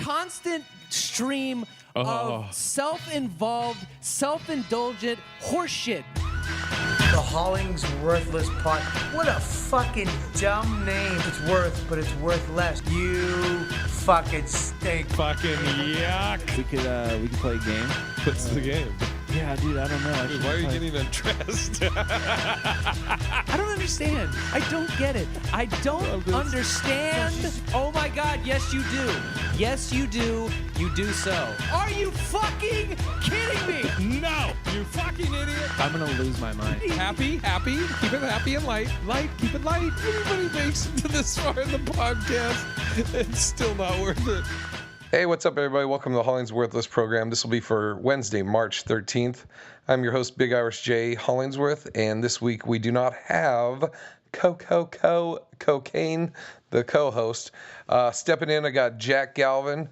constant stream of self-involved, self-indulgent horseshit. The HollingsWorthless pod. What a fucking dumb name. It's worth, but it's worth less. You fucking stink. Fucking yuck. We could play a game. What's the game? Yeah, dude, I don't know. Dude, why are you getting undressed? I don't understand. I don't get it. I don't understand. Oh my God, yes you do. Yes you do. You do so. Are you fucking kidding me? No, you fucking idiot. I'm gonna lose my mind. Happy. Keep it happy and light. Keep it light. Everybody makes it to this far in the podcast. It's still not worth it. Hey, what's up, everybody? Welcome to the HollingsWorthless program. This will be for Wednesday, March 13th. I'm your host, Big Irish J. Hollingsworth, and this week we do not have Cocaine, the co-host. Stepping in, I got Jack Galvin,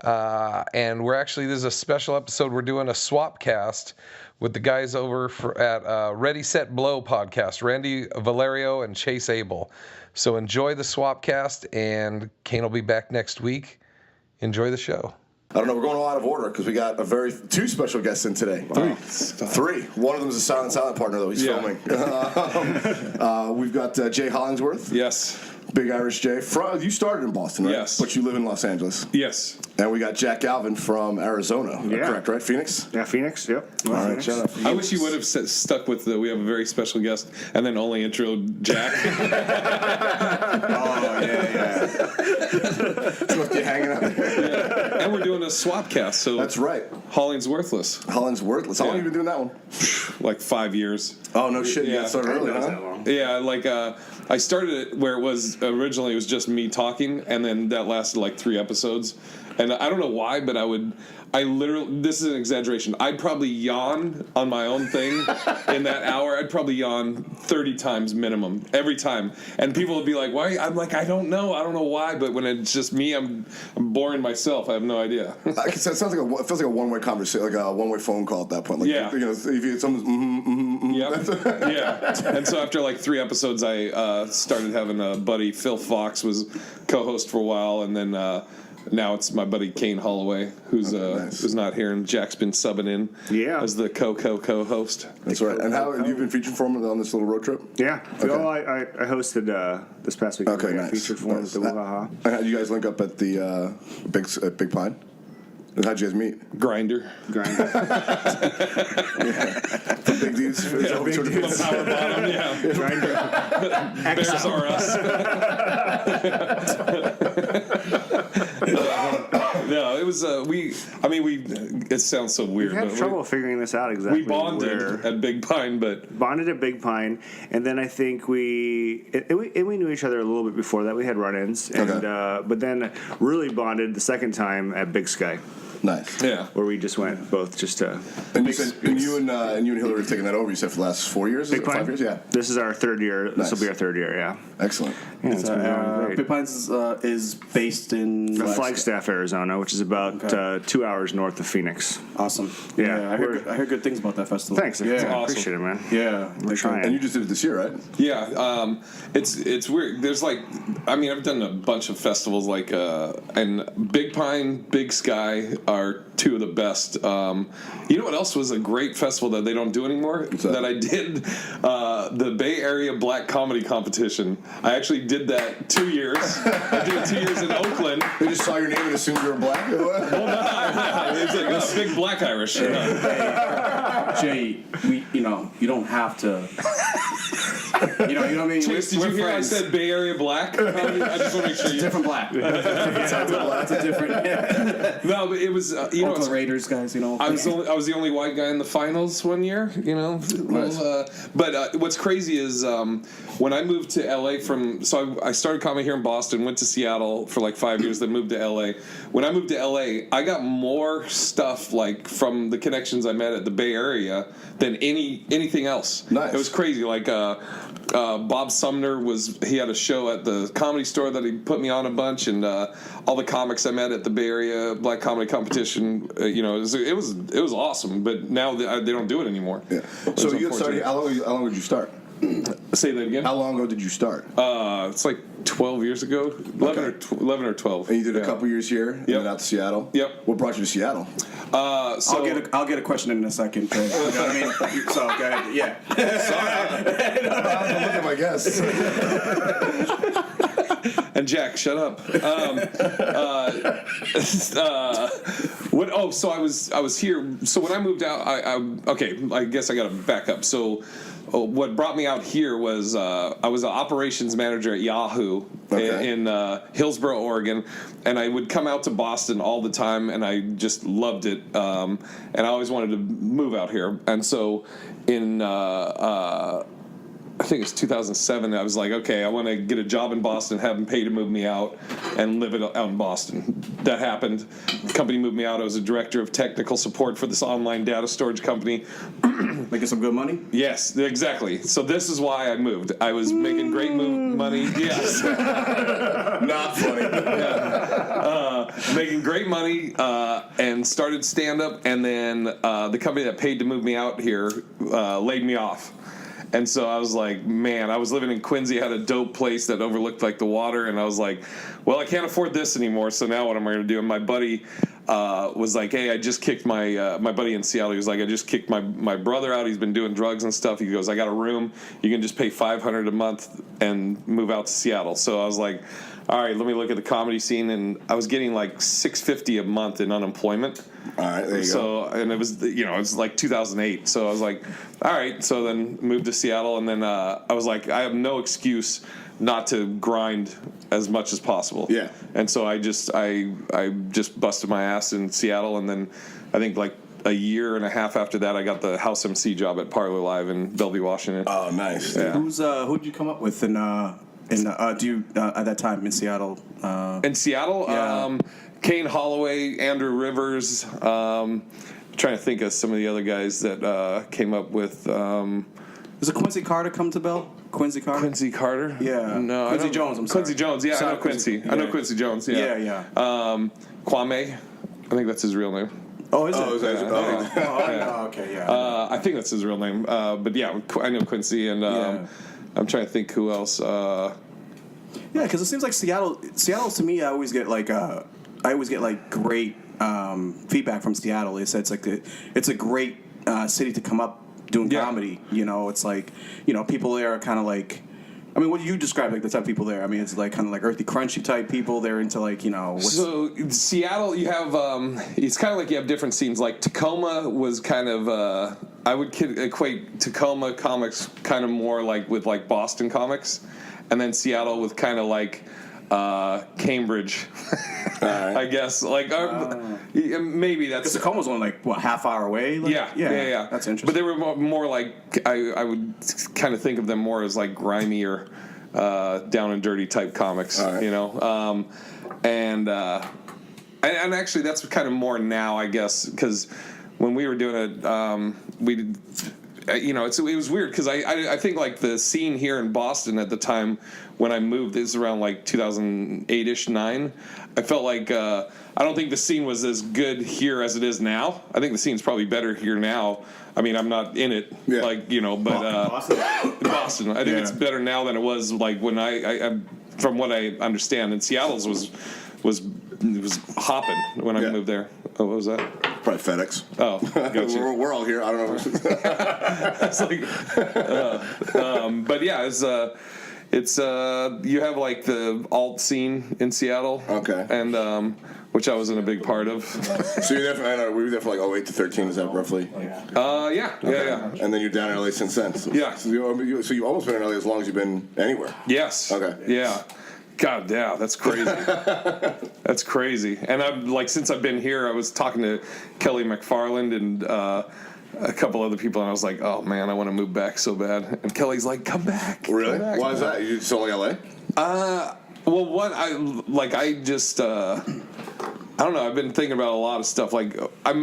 and this is a special episode. We're doing a swap cast with the guys over at Ready, Set, Blow podcast, Randy, Valerio, and Chase Abel. So enjoy the swap cast, and Kane will be back next week. Enjoy the show. I don't know. We're going out of order because we got two special guests in today. Wow. Three. One of them is a silent partner, though. He's filming. We've got Jay Hollingsworth. Yes. Big Irish Jay. You started in Boston, right? Yes. But you live in Los Angeles. Yes. And we got Jack Galvin from Arizona. Yeah. Correct, right? Phoenix? Yeah, Phoenix. Yep. All right, Phoenix. shout out Phoenix. I wish you would have stuck with we have a very special guest and then only introed Jack. Oh, yeah. Supposed to be hanging out there. Yeah. And we're doing a swap cast, so That's right. HollingsWorthless. HollingsWorthless. How long have you been doing that one? Like 5 years. Oh, no shit. You Yeah. got started early, That huh? long. Yeah, I started it where it was originally just me talking, and then that lasted like 3 episodes. And I don't know why, but I literally, this is an exaggeration, I'd probably yawn on my own thing in that hour. I'd probably yawn 30 times minimum every time. And people would be like, why? I'm like, I don't know why, but when it's just me, I'm boring myself. I have no idea. It sounds like it feels like a one-way conversation, like a one-way phone call at that point. Like, Yeah. You know, if you someone's Yep. Yeah. And so after like 3 episodes, I started having a buddy, Phil Fox was co-host for a while, and then now it's my buddy Kane Holloway, who's not here, and Jack's been subbing in as the co-host. That's right. And how have you been featured for him on this little road trip? Yeah. Okay. Well, I hosted this past week. Okay, I nice. featured for him at the Wahaha. And how'd you guys link up at the Big Pine? And how'd you guys meet? Grinder. Grind. The big dudes. Big dudes. Power bottom, yeah. Grinder. Bears are us. No, it was it sounds so weird. We had but trouble figuring this out exactly. We bonded at Big Pine, bonded at Big Pine, and then I think we knew each other a little bit before that. We had run-ins, and but then really bonded the second time at Big Sky. Nice. yeah. Where we just went both just to. And you said, and you and Hillary have taken that over. You said for the last 4 years, Big Pine? 5 years, yeah. This is our third year. Nice. This will be our third year. Yeah. Excellent. Yeah, it's been going great. Big Pines is based in Flagstaff, Arizona, which is about 2 hours north of Phoenix. Awesome. Yeah, I heard good things about that festival. Thanks. Yeah, I awesome. appreciate it, man. Yeah, We're trying. And you just did it this year, right? Yeah, it's weird. There's I've done a bunch of festivals and Big Pine, Big Sky are two of the best. You know what else was a great festival that they don't do anymore? That I did the Bay Area Black Comedy Competition. I actually did that 2 years. I did it 2 years in Oakland. They just saw your name and assumed you were black? Well, no, it's like a big Black Irish. Jay, you don't have to. You know what I mean? Chase, did you hear I said Bay Area Black? I just want to make sure you. Different black. It's a different. No, but it was Oakland Raiders guys. I was the only white guy in the finals one year. Nice. But what's crazy is when I moved to LA I started comedy here in Boston, went to Seattle for like 5 years, then moved to LA. When I moved to LA, I got more stuff like from the connections I met at the Bay Area than anything else. Nice. It was crazy. Like Bob Sumner he had a show at the Comedy Store that he put me on a bunch, and all the comics I met at the Bay Area Black Comedy Competition. It was awesome. But now they don't do it anymore. Yeah. So you got started. How long did you start? Say that again. How long ago did you start? It's like 12 years ago, 11 or 12. And you did a couple years here, and then out to Seattle. Yep. What brought you to Seattle? So I'll get a question in a second. You know what I mean? So go ahead. Yeah. Look at my guests. And Jack, shut up. So I was here. So when I moved out, I guess I got to back up. So what brought me out here was I was an operations manager at Yahoo in Hillsboro, Oregon, and I would come out to Boston all the time, and I just loved it. And I always wanted to move out here, and so in I think it's 2007. I was like, okay, I want to get a job in Boston, have them pay to move me out, and live out in Boston. That happened. The company moved me out. I was a director of technical support for this online data storage company. Making some good money? Yes, exactly. So this is why I moved. I was making great money. Yes. Not funny. Making great money and started stand-up, and then the company that paid to move me out here laid me off. And so I was like, man, I was living in Quincy, had a dope place that overlooked like the water, and I was like, well, I can't afford this anymore, so now what am I going to do? And my buddy was like, hey, I just kicked my buddy in Seattle. He was like, I just kicked my brother out. He's been doing drugs and stuff. He goes, I got a room. You can just pay $500 a month and move out to Seattle. So I was like, all right, let me look at the comedy scene, and I was getting like $650 a month in unemployment. All right, there you go. And it was, it was like 2008. So I was like, all right. So then moved to Seattle, and then I was like, I have no excuse not to grind as much as possible. Yeah. And so I just busted my ass in Seattle, and then I think like a year and a half after that, I got the house MC job at Parlor Live in Bellevue, Washington. Oh, nice. Yeah. Who'd you come up with at that time in Seattle? In Seattle, yeah. Kane Holloway, Andrew Rivers. Trying to think of some of the other guys that came up with. Does a Quincy Carter come to Bell? Quincy Carter? Quincy Carter? Yeah. No. Quincy Jones, I'm sorry. Quincy Jones, yeah, Sorry, I know Quincy. yeah. I know Quincy Jones, yeah. Yeah. Kwame, I think that's his real name. Oh, is it? Oh, is that? Yeah. Okay, yeah. I think that's his real name. But yeah, I know Quincy, and I'm trying to think who else. Yeah, because it seems like Seattle to me, I always get like great feedback from Seattle. It's a great city to come up doing comedy. It's like people there are kind of like. I mean, what do you describe like the type of people there? I mean, it's like kind of like earthy, crunchy type people. They're into like So in Seattle, you have it's kind of like you have different scenes. Like Tacoma was kind of I would equate Tacoma comics kind of more like with like Boston comics, and then Seattle with kind of like Cambridge, right. I guess. Like maybe that's because Tacoma's only like what, half hour away. Like, yeah. That's interesting. But they were more like I would kind of think of them more as like grimier, down and dirty type comics, right. And actually that's kind of more now, I guess, because when we were doing it, we. It was weird because I think like the scene here in Boston at the time when I moved, this is around like 2008-ish, 9. I felt like I don't think the scene was as good here as it is now. I think the scene's probably better here now. I mean, I'm not in it, but Boston. I think it's better now than it was like when I from what I understand. And Seattle's was hopping when I moved there. Oh, what was that? Probably FedEx. Oh, gotcha. we're all here. I don't know. It's like, but yeah, it's you have like the alt scene in Seattle. Okay. And which I wasn't a big part of. So you're there for, I know, we were there for like 08 to 13. Is that roughly? Yeah. And then you're down in LA since then. So, Yeah. So you've almost been in LA as long as you've been anywhere. Yes. Okay. Yeah. God, yeah, that's crazy. That's crazy. And I've like since I've been here, I was talking to Kelly McFarland and a couple other people, and I was like, oh man, I want to move back so bad. And Kelly's like, come back. Really? Come back. Why is that? You still like LA? Well, I don't know. I've been thinking about a lot of stuff. Like, I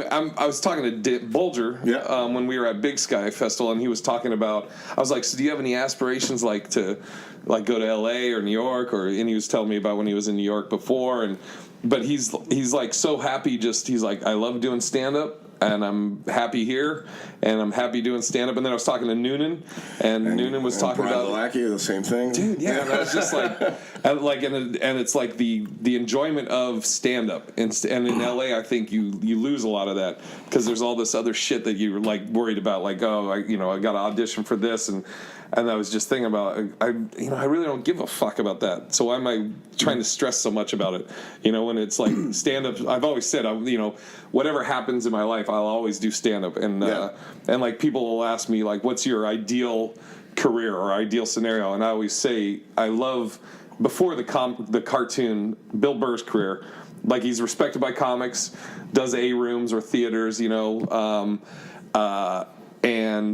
was talking to Bulger when we were at Big Sky Festival, and he was talking about. I was like, "So, do you have any aspirations, like to, like, go to L.A. or New York?" And he was telling me about when he was in New York before, but he's like so happy. He's like, I love doing stand up, and I'm happy here, and I'm happy doing stand up. And then I was talking to Noonan, and Noonan was talking Brian about Lackie, the same thing, dude. Yeah, and I was just like, and it's like the enjoyment of stand up, and in LA, I think you lose a lot of that because there's all this other shit that you're like worried about, like, oh, I got to audition for this, and I was just thinking about, I really don't give a fuck about that. So why am I trying to stress so much about it? When it's like stand up, I've always said, whatever happens in my life, I'll always do stand up, and like people will ask me like, what's your ideal career or ideal scenario? And I always say I love, before the cartoon, Bill Burr's career. Like, he's respected by comics, does A rooms or theaters, and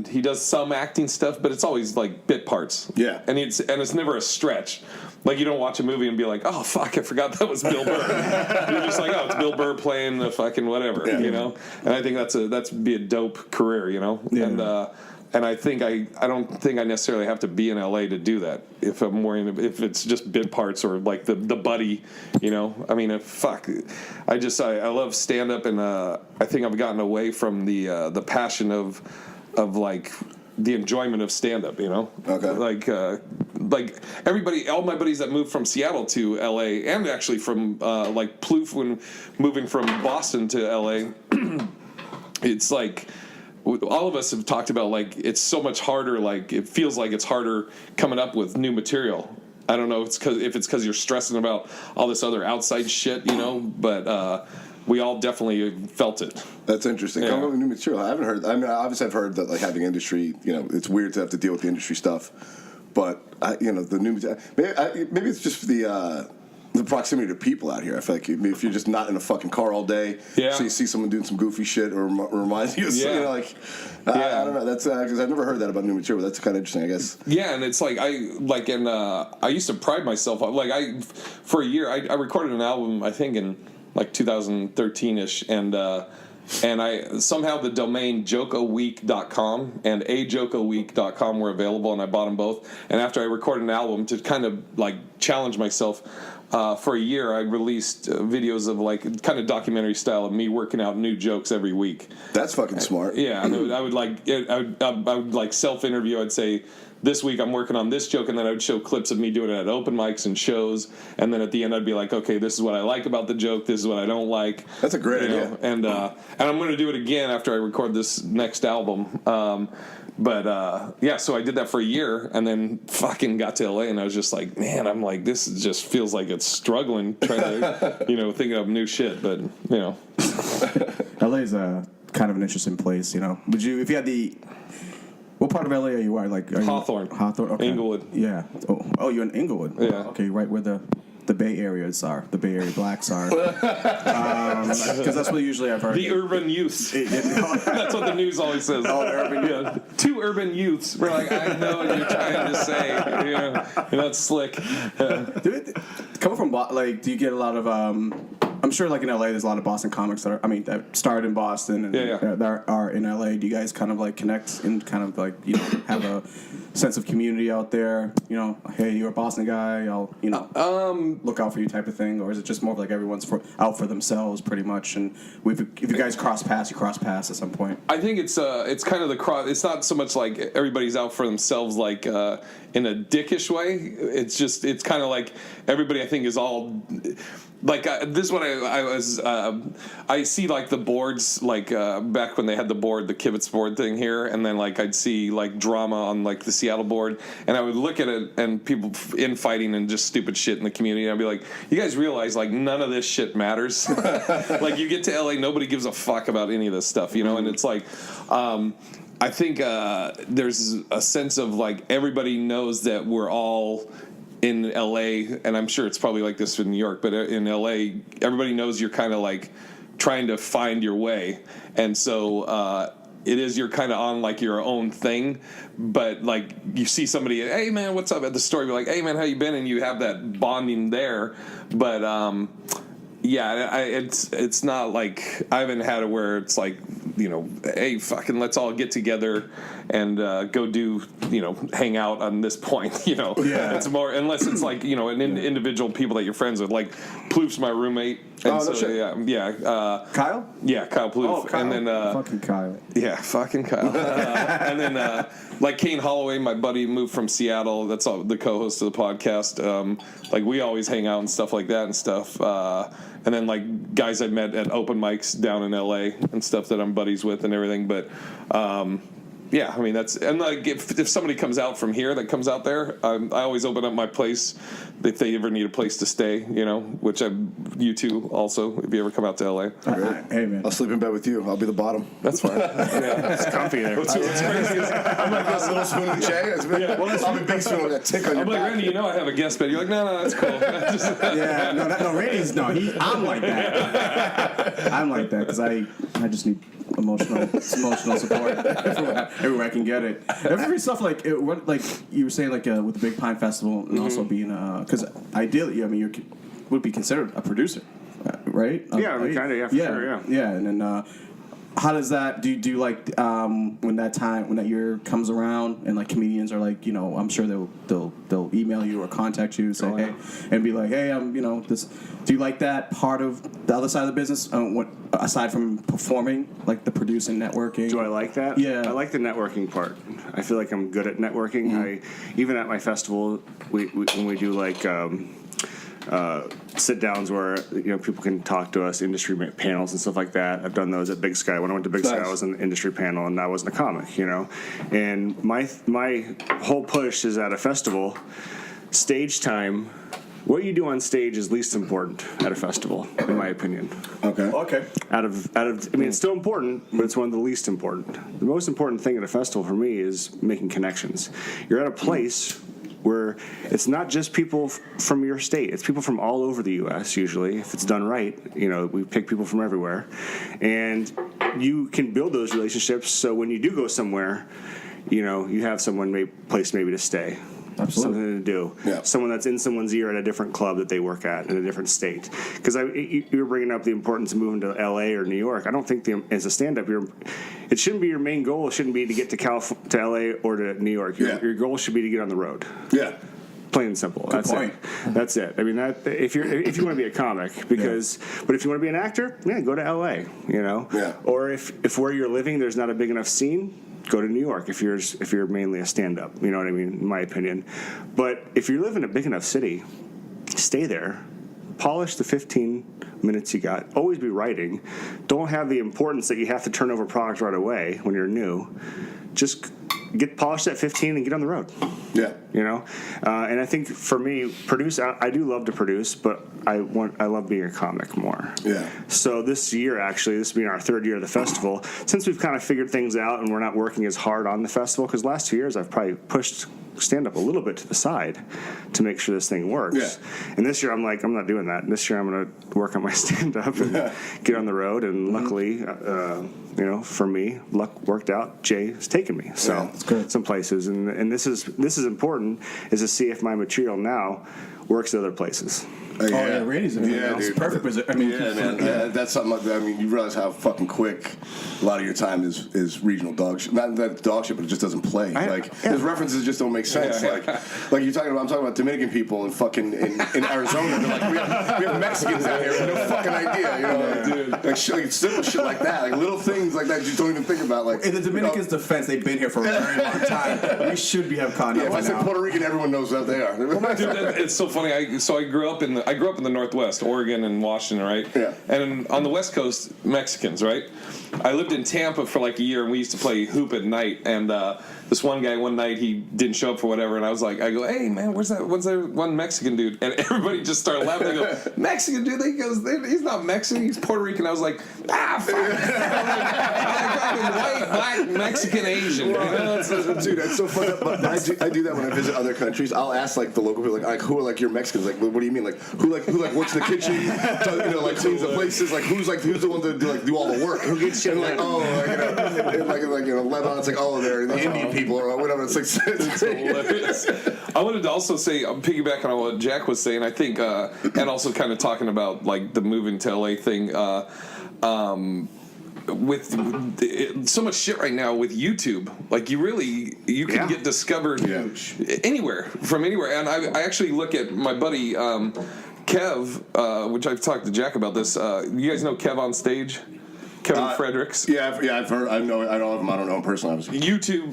he does some acting stuff, but it's always like bit parts. Yeah. And it's never a stretch. Like, you don't watch a movie and be like, oh fuck, I forgot that was Bill Burr. You're just like, oh, it's Bill Burr playing the fucking whatever, And I think that's be a dope career, Yeah. And I think I don't think I necessarily have to be in LA to do that. If I'm more if it's just bit parts or like the buddy, I mean, fuck. I love stand up, and I think I've gotten away from the passion of like the enjoyment of stand up, Okay. Like everybody, all my buddies that moved from Seattle to LA, and actually from like Plouffe, when moving from Boston to LA, it's like, all of us have talked about, like, it's so much harder, like, it feels like it's harder coming up with new material. I don't know if it's because you're stressing about all this other outside shit, but we all definitely felt it. That's interesting. Yeah. Coming up with new material, I haven't heard. I mean, obviously I've heard that, like, having industry, it's weird to have to deal with the industry stuff, but the new maybe it's just the proximity to people out here. I feel like if you're just not in a fucking car all day, so you see someone doing some goofy shit, or reminds you of something, I don't know. That's because I've never heard that about new material. But that's kind of interesting, I guess. Yeah, and it's like I used to pride myself on, like, for a year I recorded an album, I think in like 2013ish, and I somehow the domain jokeaweek.com and ajokeaweek.com were available, and I bought them both. And after I recorded an album to kind of like challenge myself, for a year I released videos of, like, kind of documentary style of me working out new jokes every week. That's fucking smart. Yeah, and I would like self-interview. I'd say, this week I'm working on this joke, and then I would show clips of me doing it at open mics and shows, and then at the end I'd be like, okay, this is what I like about the joke, this is what I don't like. That's a great idea. And I'm going to do it again after I record this next album. So I did that for a year, and then fucking got to LA, and I was just like, man, I'm like, this just feels like it's struggling trying to, think of new shit, but, LA is kind of an interesting place, Would you, if you had what part of LA are you? Hawthorne. Hawthorne, okay. Inglewood. Yeah. Oh, you're in Inglewood. Yeah. Okay, right where the Bay Areas are. The Bay Area blacks are. Because that's what usually I've heard. The urban youths. That's what the news always says. Oh, urban youth. Two urban youths. We're like, I know what you're trying to say. You're not slick. Coming from, do you get a lot of, I'm sure, like, in LA, there's a lot of Boston comics that started in Boston and that are in LA. Do you guys kind of, like, connect and kind of, like, have a sense of community out there? Hey, you're a Boston guy, I'll, look out for you type of thing? Or is it just more of, like, everyone's out for themselves pretty much, and if you guys cross paths, you cross paths at some point? I think it's kind of the cross. It's not so much like everybody's out for themselves, like, in a dickish way. It's kind of like everybody, I think, is all... Like, this is what I see, like, the boards, like, back when they had the Kibitz board thing here, and then, like, I'd see, like, drama on, like, the Seattle board, and I would look at it, and people infighting and just stupid shit in the community, and I'd be like, you guys realize, like, none of this shit matters? Like, you get to LA, nobody gives a fuck about any of this stuff, and it's like... I think there's a sense of, like, everybody knows that we're all... in LA, and I'm sure it's probably like this in New York, but in LA, everybody knows you're kind of like trying to find your way, and so you're kind of on like your own thing, but like you see somebody, hey man, what's up at the store? You're like, hey man, how you been? And you have that bonding there, but it's not like I haven't had it where it's like hey, fucking let's all get together and go do, hang out on this point, Yeah. It's more, unless it's like, individual people that you're friends with, like Plouf's my roommate. And no shit. Kyle? Yeah, Kyle Plouffe. Oh, Kyle. And then, Fucking Kyle. yeah, fucking Kyle. And then, like Kane Holloway, my buddy, moved from Seattle. That's all, the co-host of the podcast. Like we always hang out and stuff like that and stuff. And then like guys I met at open mics down in LA and stuff that I'm buddies with and everything. But yeah, I mean that's, and like if somebody comes out from here that comes out there, I always open up my place if they ever need a place to stay, which you two also if you ever come out to LA. Hey, man. I'll sleep in bed with you. I'll be the bottom. That's fine. Yeah. It's comfy there. What's crazy is I'm like a little spoon with Jay. I'll be big spoon with that tick on your I'm like, back. Randy, I have a guest bed. You're like, no, that's cool. Yeah, Randy's I'm like that. I'm like that because I just need emotional support everywhere I can get it. Every stuff like you were saying like with the Big Pine Festival and also being because ideally you would be considered a producer, right? Yeah, kind of. Yeah, for sure. Yeah, and then. How does that do you like when that year comes around and like comedians are like I'm sure they'll email you or contact you say hey and be like hey this do you like that part of the other side of the business what aside from performing like the producing networking? Do I like that? Yeah, I like the networking part. I feel like I'm good at networking. Mm-hmm. Even at my festival when we do like sit downs where people can talk to us, industry panels and stuff like that. I've done those at Big Sky. When I went to Big Sky, I was in the industry panel, and I wasn't a comic, And my whole push is at a festival, stage time. What you do on stage is least important at a festival, in my opinion. Okay. Out of, it's still important, but it's one of the least important. The most important thing at a festival for me is making connections. You're at a place where it's not just people from your state. It's people from all over the U.S. usually. If it's done right, we pick people from everywhere. And you can build those relationships so when you do go somewhere, you have place maybe to stay. Absolutely. Something to do. Yeah. Someone that's in someone's ear at a different club that they work at in a different state. Because you were bringing up the importance of moving to L.A. or New York. I don't think as a stand-up, it shouldn't be your main goal. It shouldn't be to get to L.A. or to New York. Your goal should be to get on the road. Yeah. Plain and simple. Good point. That's it. I mean, if you want to be a comic, but if you want to be an actor, go to L.A. Yeah. Or if where you're living there's not a big enough scene, go to New York if you're mainly a stand-up. You know what I mean? In my opinion. But if you live in a big enough city, stay there. Polish the 15 minutes you got. Always be writing. Don't have the importance that you have to turn over product right away when you're new. Just get polished at 15 and get on the road. Yeah. And I think for me, I do love to produce, but I love being a comic more. Yeah. So this year, actually, this being our third year of the festival, since we've kind of figured things out and we're not working as hard on the festival, because last 2 years I've probably pushed stand-up a little bit to the side to make sure this thing works. Yeah. And this year I'm like, I'm not doing that. This year I'm going to work on my stand-up and get on the road. And luckily, for me, luck worked out. Jay has taken me some places, and this is important, is to see if my material now works at other places. Randy's in dude. perfect position. Man. That's something like that. You realize how fucking quick a lot of your time is regional dog shit. Not that dog shit, but it just doesn't play. His references just don't make sense. Like I'm talking about Dominican people and fucking in Arizona. They're like, we have Mexicans out here with no fucking idea. Dude. Like simple shit like that. Like little things like that you don't even think about. Like in the Dominicans' defense, they've been here for a very long time. We should have caught up. If I say Puerto Rican, everyone knows that they are. Dude, it's so funny. I grew up in the Northwest, Oregon and Washington, right? Yeah. And on the West Coast, Mexicans, right? I lived in Tampa for like a year, and we used to play hoop at night. And this one guy, one night, he didn't show up for whatever, and I go, hey man, what's that one Mexican dude? And everybody just started laughing. They go, Mexican dude? He goes, he's not Mexican, he's Puerto Rican. I was like, fuck. White, black, Mexican, Asian. Dude, that's so fucked up. But I do that when I visit other countries. I'll ask like the local people, like who are like your Mexicans? Like, what do you mean? Like who works in the kitchen? Like cleans the places. Like who's the one to do all the work? Who gets shit? Like Lebanon. It's like they're the Indian people or whatever. It's like it's hilarious. I wanted to also say, piggybacking on what Jack was saying, I think, and also kind of talking about like the moving to LA thing. so much shit right now with YouTube. Like you can get discovered anywhere, from anywhere. And I actually look at my buddy Kev, which I've talked to Jack about this. You guys know Kev on Stage? Kevin Fredericks. Yeah, I've heard. I know of him. I don't know him personally. YouTube,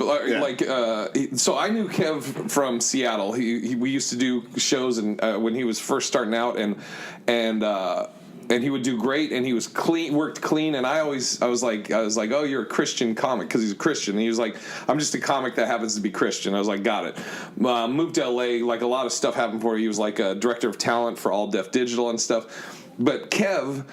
so I knew Kev from Seattle. We used to do shows, and when he was first starting out, and he would do great, and he was clean, worked clean, and I was like, oh, you're a Christian comic, because he's a Christian, and he was like, I'm just a comic that happens to be Christian. I was like, got it. Moved to LA, like a lot of stuff happened for him. He was like a director of talent for All Def Digital and stuff, but Kev,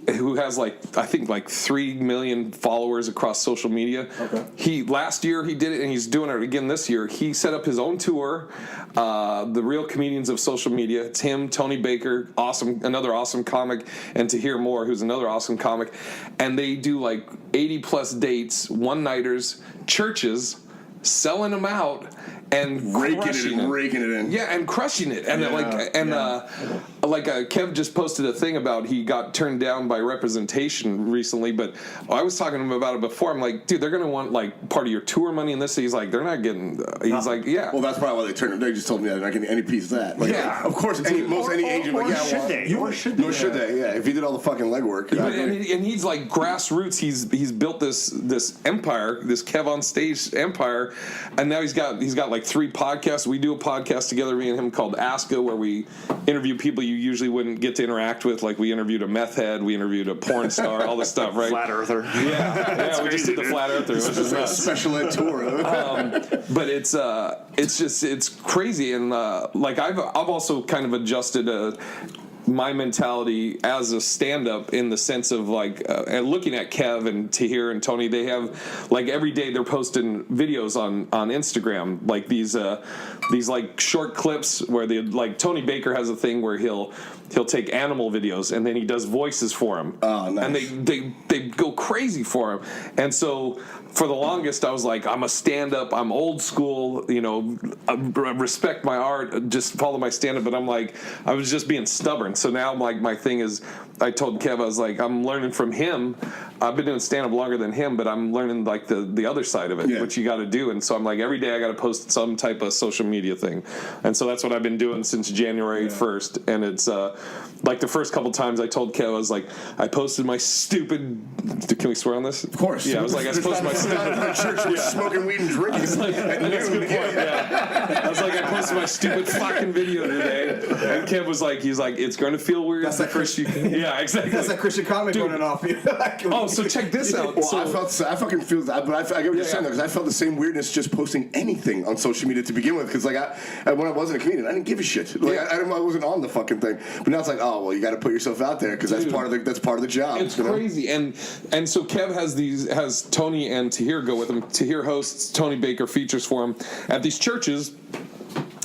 who has I think 3 million followers across social media. Okay. Last year he did it, and he's doing it again this year. He set up his own tour, The Real Comedians of Social Media. It's him, Tony Baker, another awesome comic, and Tahir Moore, who's another awesome comic. And they do 80 plus dates, one-nighters, churches, selling them out. And raking it in. Yeah, and crushing it. And Kev just posted a thing about he got turned down by representation recently, but I was talking to him about it before. I'm like, dude, they're going to want part of your tour money in this. He's like, they're not getting. He's like, yeah. Well, that's probably why they turned him. They just told me they're not getting any piece of that. Of course, any agent. Should they? Yeah, if he did all the fucking legwork. And he's grassroots. He's built this empire, this Kev on Stage empire, and now he's got 3 podcasts. We do a podcast together, me and him, called Aska, where we interview people you usually wouldn't get to interact with. Like we interviewed a meth head, we interviewed a porn star, all this stuff, right? Flat earther. Yeah, we just did the flat earther. Which is a special ed tour. But it's crazy, and I've also kind of adjusted my mentality as a stand-up in the sense of looking at Kev and Tahir and Tony. They have every day they're posting videos on Instagram, these short clips where they Tony Baker has a thing where he'll take animal videos and then he does voices for them. Oh, nice. And they go crazy for him. And so for the longest I was like, I'm a stand-up, I'm old school, I respect my art, just follow my stand-up. But I was just being stubborn. So now my thing is, I told Kev, I was like, I'm learning from him. I've been doing stand-up longer than him, but I'm learning the other side of it, which you got to do. And so I'm every day I got to post some type of social media thing. And so that's what I've been doing since January 1st. And it's the first couple times I told Kev, I was like, I posted my stupid. Can we swear on this? Of course. Yeah, I was like, I posted my stupid. Church smoking weed and drinking. That's a good point. Yeah. I was like, I posted my stupid fucking video today, and Kev was like, it's going to feel weird. That's that Christian. Yeah, exactly. That's that Christian comic running off. So check this out. Well, I fucking feel that, but I get what you're saying though, because I felt the same weirdness just posting anything on social media to begin with. Because when I wasn't a comedian, I didn't give a shit. I wasn't on the fucking thing. But now it's oh well, you got to put yourself out there because that's part of the job. It's crazy, and so Kev has Tony and Tahir go with him. Tahir hosts, Tony Baker features for him at these churches.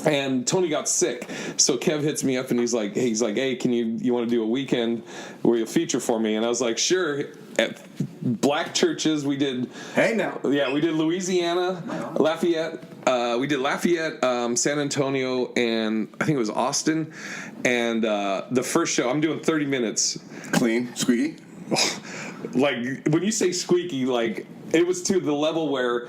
And Tony got sick, so Kev hits me up and he's like, hey, can you want to do a weekend where you'll feature for me? And I was like, sure. At black churches, we did. Hey now. Yeah, we did Louisiana, Lafayette. We did Lafayette, San Antonio, and I think it was Austin. And the first show, I'm doing 30 minutes. Clean, squeaky. When you say squeaky, it was to the level where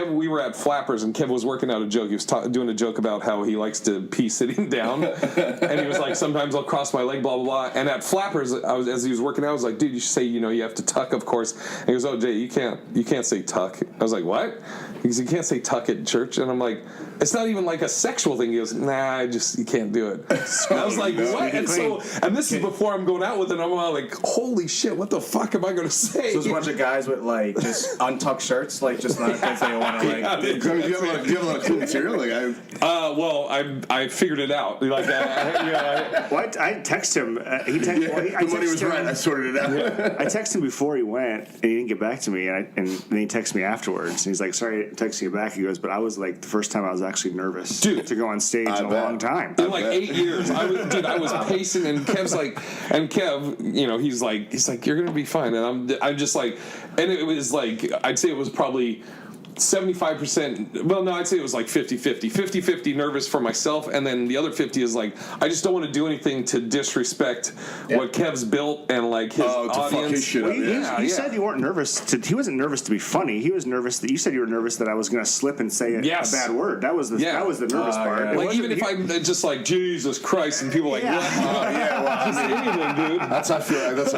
we were at Flappers and Kev was working out a joke. He was doing a joke about how he likes to pee sitting down. And he was like, sometimes I'll cross my leg, blah, blah, blah. And at Flappers, as he was working out, I was like, dude, you should say, you have to tuck, of course. And he goes, oh, Jay, you can't say tuck. I was like, what? He goes, you can't say tuck at church. And I'm like, it's not even a sexual thing. He goes, nah, you can't do it. And I was like, what? And this is before I'm going out with it. And I'm like, holy shit, what the fuck am I going to say? So there's a bunch of guys with just untucked shirts, just not because they want to do you have a lot of cool material? I figured it out. I text him. The money was right. I sorted it out. Yeah. I texted him before he went, and he didn't get back to me. And then he texted me afterwards. And he's like, "Sorry, texting you back." He goes, "But I was the first time I was actually nervous to go on stage in a long time." In 8 years, I was pacing, and Kev's Kev, he's like, you're gonna be fine, and I'm just and it was I'd say it was probably 75%, well, no, I'd say it was like 50-50. 50-50 nervous for myself, and then the other 50 is like, I just don't want to do anything to disrespect what Kev's built and like his audience. Fuck his shit up, You said you weren't nervous. He wasn't nervous to be funny. He was nervous that you said you were nervous that I was going to slip and say a bad word. That was the nervous part. Yeah. Like even if I'm just like Jesus Christ, and people are like, just anything, dude. That's how I feel. Dude,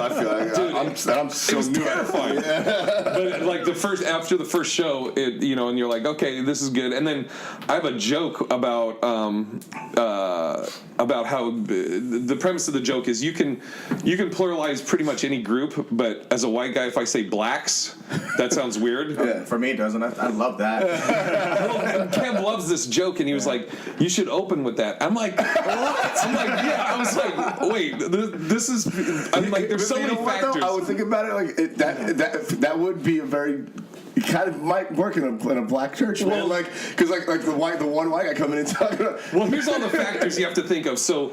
I'm so it was terrifying. But like after the first show, and you're like, okay, this is good. And then I have a joke about how the premise of the joke is you can pluralize pretty much any group, but as a white guy, if I say blacks, that sounds weird. For me, it doesn't. I love that. And Kev loves this joke, and he was like, you should open with that. I'm like, what? I'm like, yeah. I was like, wait, this is. I'm like, there's so many factors. I would think about it like that would be a very. You kind of might work in a black church, man. Because the one white guy coming in talking about. Well, here's all the factors you have to think of. So,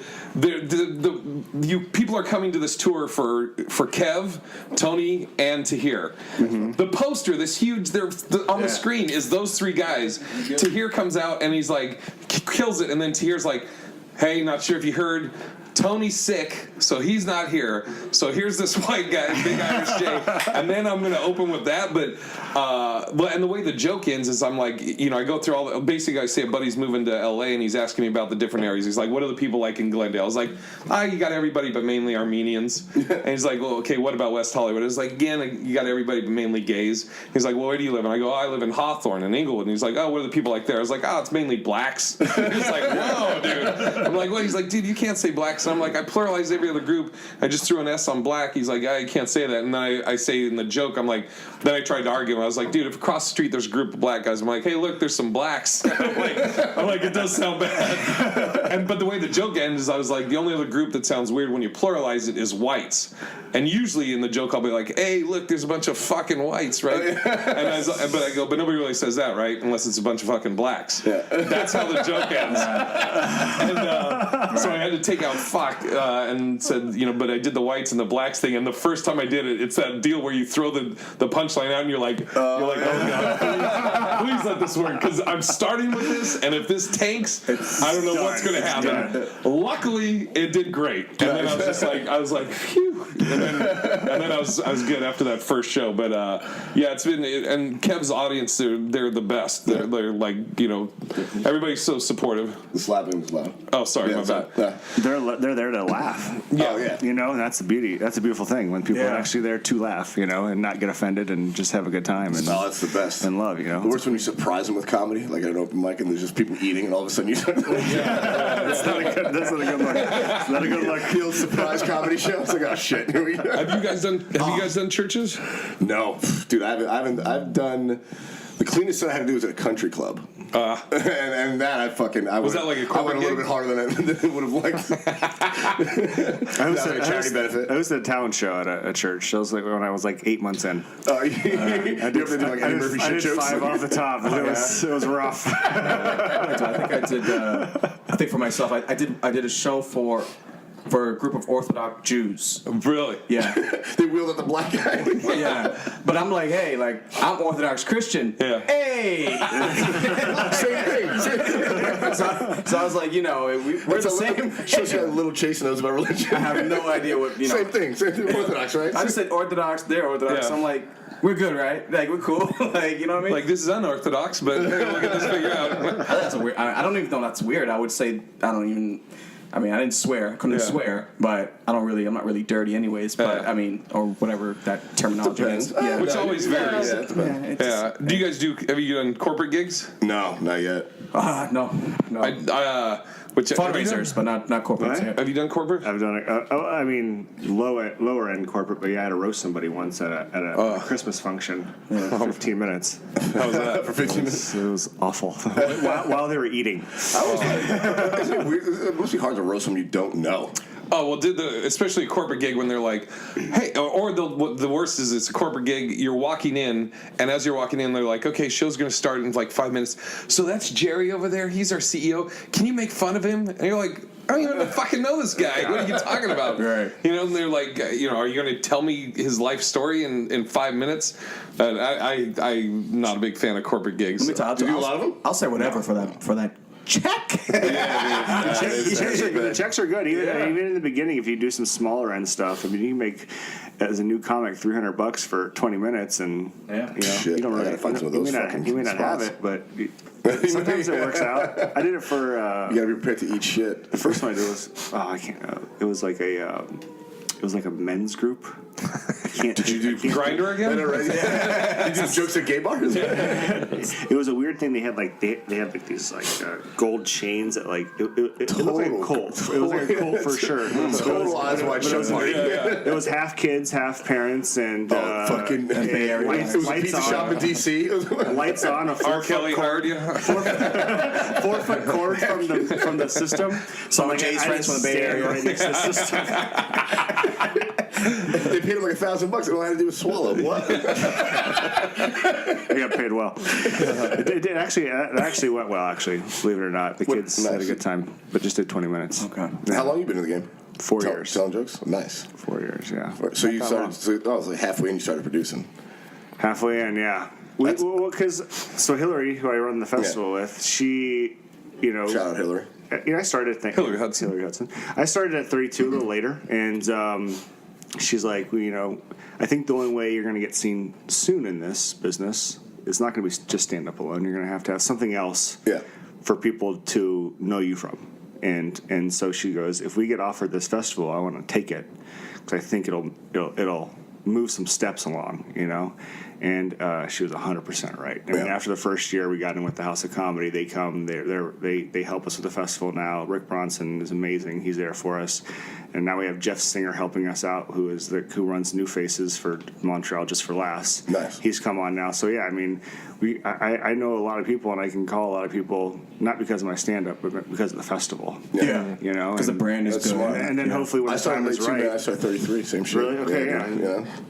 people are coming to this tour for Kev, Tony, and Tahir. Mm-hmm. The poster, this huge, on the screen is those three guys. Yeah. Tahir comes out and he's like, kills it, and then Tahir's like, hey, not sure if you heard. Tony's sick, so he's not here. So here's this white guy, Big Irish J, and then I'm going to open with that. But and the way the joke ends is I'm like, I go through all the. Basically, I say a buddy's moving to L.A. and he's asking me about the different areas. He's like, what are the people like in Glendale? I was like, you got everybody, but mainly Armenians. And he's like, well, okay, what about West Hollywood? I was like, again, you got everybody, but mainly gays. He's like, well, where do you live? And I go, I live in Hawthorne and Inglewood. And he's like, what are the people like there? I was like, it's mainly blacks. He's like, whoa, dude. I'm like, well, he's like, dude, you can't say blacks. And I'm like, I pluralized every other group. I just threw an S on black. He's like, I can't say that. And then I say in the joke, I'm like, then I tried to argue him. I was like, dude, if across the street there's a group of black guys, I'm like, hey, look, there's some blacks. I'm like, it does sound bad. But the way the joke ends is I was like, the only other group that sounds weird when you pluralize it is whites. And usually in the joke I'll be like, hey, look, there's a bunch of fucking whites, right? But I go, but nobody really says that, right? Unless it's a bunch of fucking blacks. Yeah. That's how the joke ends. And so I had to take out fuck and said, but I did the whites and the blacks thing. And the first time I did it, it's that deal where you throw the punchline out and you're like, oh God, please let this work, because I'm starting with this, and if this tanks, I don't know what's going to happen. Luckily, it did great, and then I was like, phew, and then I was good after that first show. But it's been, and Kev's audience, they're the best. They're like, everybody's so supportive. The slapping was loud. Oh, sorry, my bad. Yeah. They're there to laugh. Yeah, and that's the beauty. That's a beautiful thing when people are actually there to laugh, and not get offended and just have a good time. And that's the best. And love, The worst when you surprise them with comedy, like at an open mic, and there's just people eating, and all of a sudden you. That's not a good look. It's not a good look. Field surprise comedy show. It's like, oh shit, here we go. Have you guys done churches? No, dude, I've done. The cleanest thing I had to do was at a country club. And that was that like a corporate I went a little bit harder than it would have liked. I was at a charity benefit. I was at a talent show at a church. I was like when I was like 8 months in. I did 5 off the top. It was rough. I think for myself, I did a show for a group of Orthodox Jews. Really? Yeah. They wheeled at the black guy. Yeah. But I'm like, hey, I'm Orthodox Christian. Yeah. Hey! Same thing. So I was like, we're the same. Shows you how little Chase knows about religion. I have no idea what, Same thing. Orthodox, right? I just said Orthodox, they're Orthodox. Yeah. I'm like, we're good, right? Like, we're cool. Like, you know what I mean? Like, this is unorthodox, but we'll get this figured out. That's a weird. I don't even know that's weird. I would say I didn't swear. I couldn't swear, but I'm not really dirty anyways. But or whatever that terminology is. Yeah, which always varies. Yeah. Do you guys have you done corporate gigs? No, not yet. No. Fundraisers, but not corporate. Right? Yeah. Have you done corporate? I've done it. lower end corporate, but I had to roast somebody once at a Christmas function. 15 minutes. How was that? For 15 minutes? It was awful. while they were eating. Isn't it weird? It must be hard to roast someone you don't know. Oh, well, especially a corporate gig when they're like, hey, or the worst is it's a corporate gig, you're walking in, and as you're walking in, they're like, okay, show's going to start in like 5 minutes. So that's Jerry over there. He's our CEO. Can you make fun of him? And you're like, I don't even fucking know this guy. What are you talking about? Right. You know, and they're like, are you going to tell me his life story in 5 minutes? I'm not a big fan of corporate gigs. Let me tell you, Do you do a lot of them? I'll say whatever for that check. The checks are good. Even in the beginning, if you do some smaller end stuff, I mean, you can make as a new comic $300 for 20 minutes, and Shit, you don't I really. gotta find some of those You may not have spots. it, but sometimes it works out. I did it for. You gotta be prepared to eat shit. The first one I did was I can't. It was like a. It was like a men's group. Did you do Grindr again? Did you do jokes at gay bars? It was a weird thing. They had like these gold chains that like it looked like a cult. It was like a cult for sure. Total eyes wide shut party. It was half kids, half parents, and Fucking Bay Area. It was a Lights pizza on. shop in DC. lights on, a R. Kelly hired you? 4-foot cord from the system. Some of Jay's friends from the Bay Area. Right next to the system. They paid him like $1,000. All I had to do was swallow. What? I got paid well. It actually went well. Actually, believe it or not, the kids had a good time, but just did 20 minutes. Okay. How long you been in the game? 4 years. Telling jokes? Nice. 4 years, yeah. So you Not that started. long. So I was like halfway in. You started producing. Halfway in, yeah. So Hillary, who I run the festival with, she, Shout out Hillary. I started at Hillary Hudson. I started at 32 a little later, and she's like, well, I think the only way you're going to get seen soon in this business is not going to be just stand up alone. You're going to have something else for people to know you from. And so she goes, if we get offered this festival, I want to take it because I think it'll move some steps along, And she was 100% right. I mean, after the first year, we got in with the House of Comedy. They come, they help us with the festival now. Rick Bronson is amazing. He's there for us. And now we have Jeff Singer helping us out, who runs New Faces for Montreal Just for Laughs. Nice. He's come on now. So yeah, I mean, I know a lot of people, and I can call a lot of people not because of my stand-up, but because of the festival. Yeah. Because the brand is good. smart. And then hopefully when I the time started is late too, man. I right. started 33. Same shit. Really? Okay, yeah.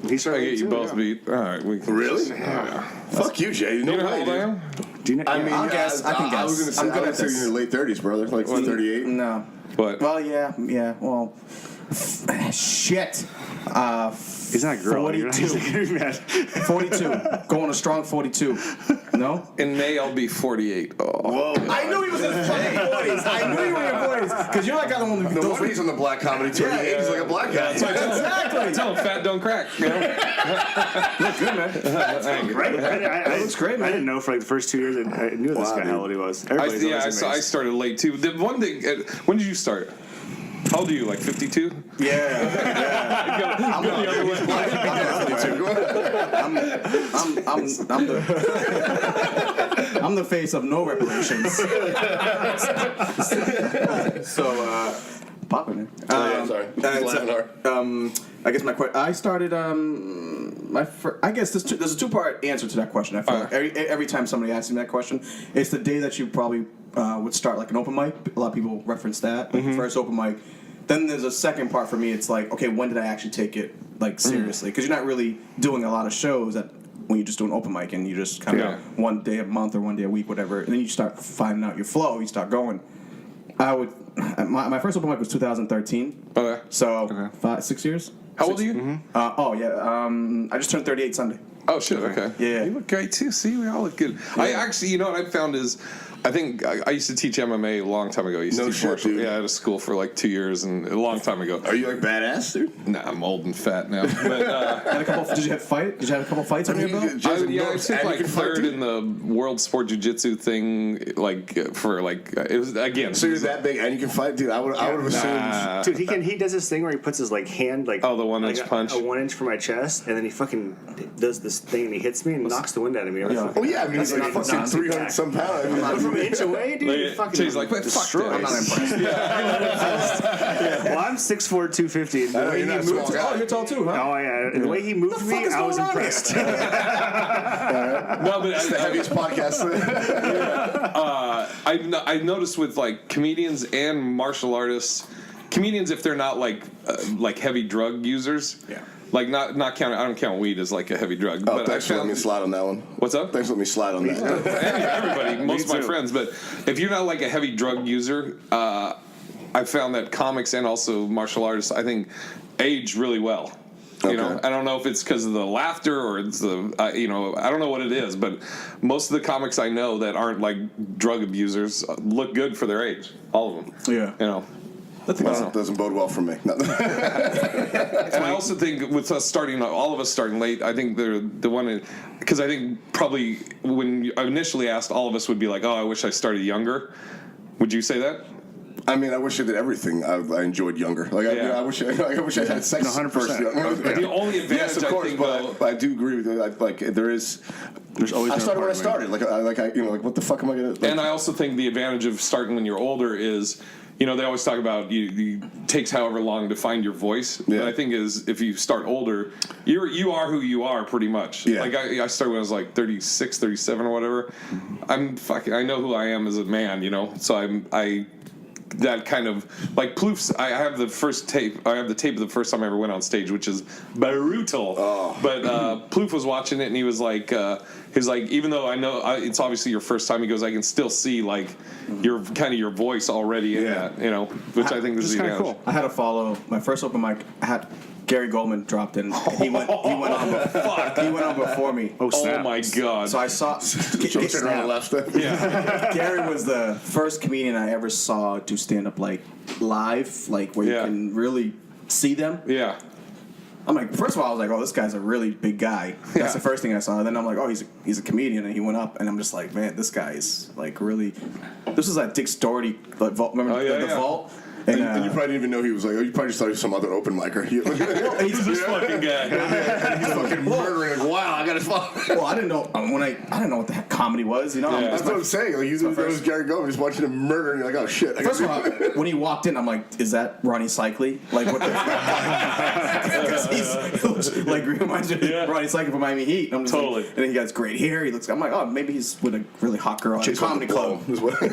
He I started get you too, both yeah. beat. All right, we can. Really? Yeah. Fuck you, Jay. You know how way, old I dude. am? Do you know? I mean, I'll guess. I can I was guess. gonna say, I'm good I would at say this. you're in your late 30s, brother. Like 38. No. But Well, yeah. Well, shit. He's not a girl. 42. You're mad. 42. Going a strong 42. No? in May I'll be 48. Oh. Whoa. I knew he was in his fucking 40s. I knew you were in your 40s. Because you're like, I don't want to. No wonder he's on the black comedy tour. Yeah, He ages like a black guy. Exactly. Tell him fat don't crack. You know? Look good, man. Thank you. That looks great, man. I didn't know for like the first 2 years. I knew this guy how old he was. Everybody's always I amazed. started late too. The one thing, when did you start? How old are you? Like 52? Yeah. I'm the face of no reparations. So, popping it. Sorry. Laughing hard. I guess I started. I guess there's a two-part answer to that question. I feel like every time somebody asks me that question, it's the day that you probably would start like an open mic. A lot of people reference that, like first open mic. Then there's a second part for me. It's like, okay, when did I actually take it like seriously? Because you're not really doing a lot of shows when you just do an open mic and you just kind of one day a month or one day a week, whatever. And then you start finding out your flow. You start going. My first open mic was 2013. Okay. So 6 years. How old are you? I just turned 38 Sunday. Oh shit. Okay. Yeah. You look great too. See, we all look good. Yeah. I actually, what I found is, I think I used to teach MMA a long time ago. I used to teach martial. Dude. Yeah, I had a school for like 2 years and a long time ago. Are you like badass, dude? Nah, I'm old and fat now. But Did you have a couple fights on your belt? I took like third in the World Sport Jiu-Jitsu thing, like for like it was again. So you're that big and you can fight, dude? I would have assumed. Dude, he does this thing where he puts his like hand like the 1 inch punch, a 1 inch for my chest, and then he fucking does this thing and he hits me and knocks the wind out of me. Oh yeah, I mean he's like fucking 300 some pounds. I'm from an inch away, dude. She's like, but fuck this. I'm not impressed. Well, I'm 6'4", 250. And the way he moved, you're tall too, huh? oh yeah, and the way he moved me, I was impressed. No, but It's the heaviest podcast. I noticed with like comedians and martial artists, comedians, if they're not like heavy drug users. Yeah. Like not counting. I don't count weed as like a heavy drug. Oh, but thanks for letting me slide on that one. What's up? Thanks for letting me slide on that. Everybody, most of my too. friends. But if you're not like a heavy drug user, I found that comics and also martial artists, I think, age really well. You know, I don't know if it's because of the laughter or it's the, I don't know what it is, but most of the comics I know that aren't like drug abusers look good for their age. All of them. Yeah. You know. Doesn't bode well for me. And I also think with us starting, all of us starting late, I think they're the one, because I think probably when you initially asked, all of us would be like, oh, I wish I started younger. Would you say that? I mean, I wish I did everything I enjoyed younger. Like, I wish I had sex 100%. first. The only advantage, Yes, of course, I think, but I do agree with you. There's always. I started when I started. Like what the fuck am I gonna? Like, and I also think the advantage of starting when you're older is, they always talk about you takes however long to find your voice. Yeah. But I think is if you start older, you are who you are pretty much. Yeah. Like I started when I was like 36, 37 or whatever. I know who I am as a man, So I that kind of like Plouf's. I have the first tape. I have the tape of the first time I ever went on stage, which is brutal. Oh. But Plouf was watching it and he was like, even though I know it's obviously your first time, he goes, I can still see like your voice already in that, which I think is kind the of cool. I had to follow my first open mic. I had Gary Goldman dropped in. He went on before me. Oh my god! So I saw. Turn around left. Yeah. Gary was the first comedian I ever saw do stand up like live, like where you can really see them. Yeah. I'm like, first of all, I was like, oh, this guy's a really big guy. That's the first thing I saw. Then I'm like, oh, he's a comedian, and he went up, and I'm just like, man, this guy is like really. This was that Dick Doherty vault. Remember the vault? And you probably didn't even know he was like. You probably just thought he was some other open micer. He's this fucking guy. He's fucking murdering. Like, wow, I got his phone. Well, I didn't know I didn't know what the heck comedy was. That's what I'm saying. Like, you thought it was Gary Goldman just watching him murder, and you're like, oh shit. First of all, when he walked in, I'm like, is that Ronnie Cycli? Like, what the he looks like reminds me of Ronnie Cycli from Miami Heat. And I'm just Totally. Like, and then he got this great hair. I'm like, oh, maybe he's with a really hot girl at a comedy club. You know what I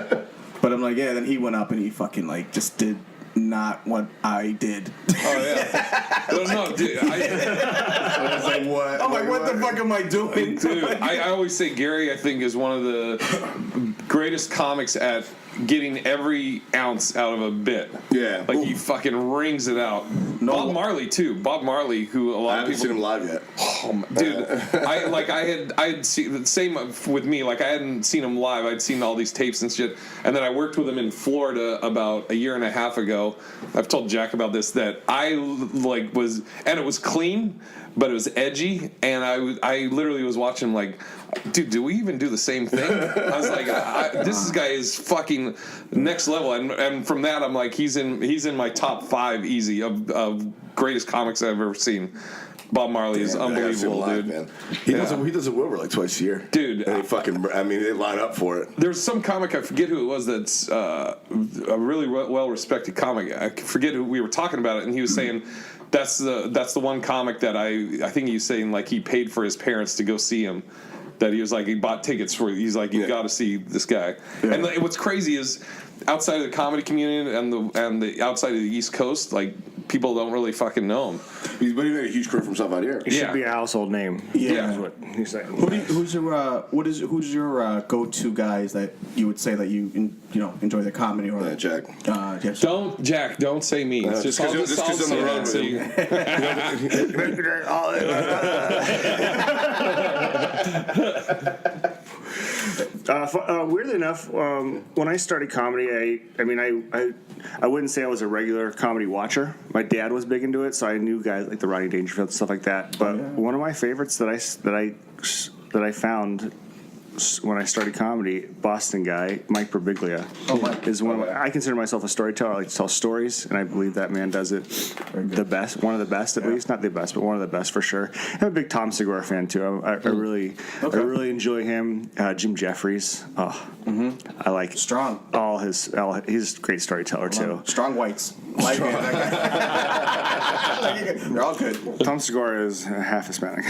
mean? But I'm like, yeah. Then he went up and he fucking like just did not what I did. Oh yeah. No, dude. I was like, what? I'm like, what the fuck am I doing? Dude, I always say Gary, I think, is one of the greatest comics at getting every ounce out of a bit. Yeah. Like, he fucking rings it out. Bob Marley, too. Bob Marley, who a lot of people... I haven't seen him live yet. Oh, dude, I had seen the same with me. Like, I hadn't seen him live. I'd seen all these tapes and shit. And then I worked with him in Florida about a year and a half ago. I've told Jack about this, that I like was, and it was clean, but it was edgy. And I literally was watching him like, dude, do we even do the same thing? I was like, this guy is fucking next level. And from that, I'm like, he's in my top 5 easy of greatest comics I've ever seen. Bob Marley is unbelievable, live, dude. Man. He does a Wilbur like twice a year, dude. And they line up for it. There's some comic, I forget who it was, that's a really well-respected comic. I forget who we were talking about it, and he was saying that's the one comic that I think he was saying like he paid for his parents to go see him. That he was like, he bought tickets for. He's like, you got to see this guy. Yeah. And what's crazy is, outside of the comedy community and the outside of the East Coast, like, people don't really fucking know him. But he made a huge career for himself out here. He should be a household name. Yeah. Is what he's saying. Who's your go-to guys that you would say that you enjoy their comedy or? Jack. Yes. Don't say me. Just because I'm the road. So weirdly enough, when I started comedy, I wouldn't say I was a regular comedy watcher. My dad was big into it, so I knew guys like the Rodney Dangerfield and stuff like that. But one of my favorites that I found when I started comedy, Boston guy Mike Birbiglia is one of my, I consider myself a storyteller. I like to tell stories, and I believe that man does it the best, one of the best at least, not the best, but one of the best for sure. I'm a big Tom Segura fan too. I really enjoy him. Jim Jeffries, I like strong. He's a great storyteller too. Strong whites. They're all good. Tom Segura is half Hispanic.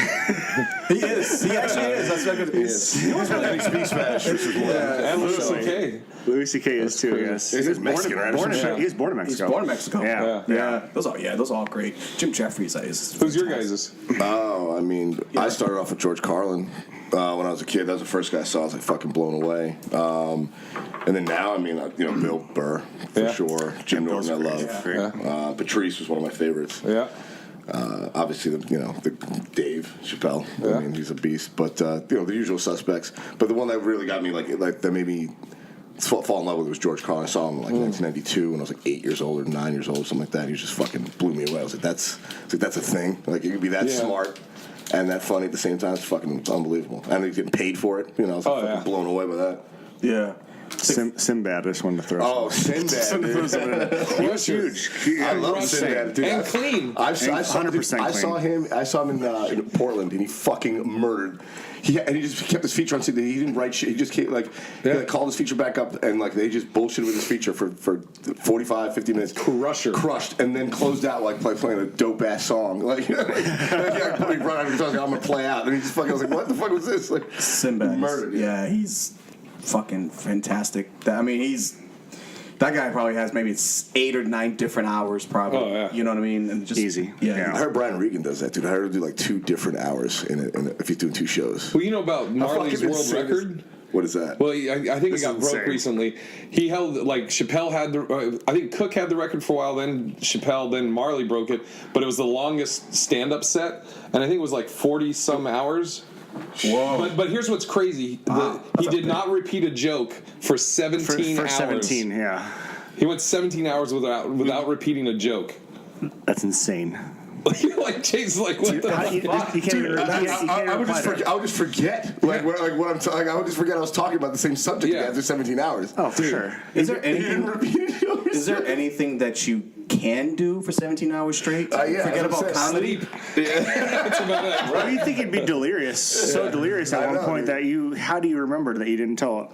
He is. He actually is. That's what he is. You know what's And he speaks Spanish, which is more. And Louis C.K. Louis C.K. is too. Yes, He's Mexican, right? He was born in Mexico. He's born in Mexico. Yeah. Those are all great. Jim Jeffries is. Who's your guys'? Oh, I mean, I started off with George Carlin when I was a kid. That was the first guy I saw. I was like fucking blown away. And then now, I mean, Bill Burr for sure. Jim Norton, I love. Patrice was one of my favorites. Yeah. Obviously, the Dave Chappelle. Yeah. I mean, he's a beast. But the usual suspects. But the one that really got me, like that made me fall in love with was George Carlin. I saw him in 1992 when I was like 8 years old or 9 years old, something like that. He just fucking blew me away. I was like, that's a thing. Like, you could be that smart and that funny at the same time. It's fucking unbelievable. And he's getting paid for it. I was fucking blown away by that. Yeah. Sinbad, I just wanted to throw. Oh, Sinbad! He was huge. I love Sinbad, dude. And clean. I saw 100% I saw him. I saw him in Portland, and he fucking murdered. He just kept his feature on. He didn't write shit. He just came, he called his feature back up, and they just bullshitted with his feature for 45, 50 minutes. Crushed, and then closed out playing a dope ass song. He brought out and I'm gonna play out, and he just fucking I was like, what the fuck was this? Sinbad. Murdered. Yeah, he's fucking fantastic. I mean, that guy probably has maybe 8 or 9 different hours, probably. Oh, yeah. You know what I mean? And just Easy. Yeah. I heard Brian Regan does that, dude. I heard him do 2 different hours if he's doing 2 shows. Well, you know about Marley's fucking world insane record? What is that? Well, I think it got broke insane. recently. He held, Chappelle had I think Cook had the record for a while, then Chappelle, then Marley broke it, but it was the longest stand-up set, and I think it was 40-some hours. Whoa. But here's what's crazy. He did not repeat a joke for 17 for hours. 17, yeah. He went 17 hours without repeating a joke. That's insane. You're like, Chase, what the fuck? You can't even I would just forget. What I'm talking. I would just forget I was talking about the same subject after 17 hours. Oh, for sure. Is there anything that you can do for 17 hours straight? Forget about comedy. That's about it. Why do you think he'd be delirious? So delirious at one point that how do you remember that you didn't tell it?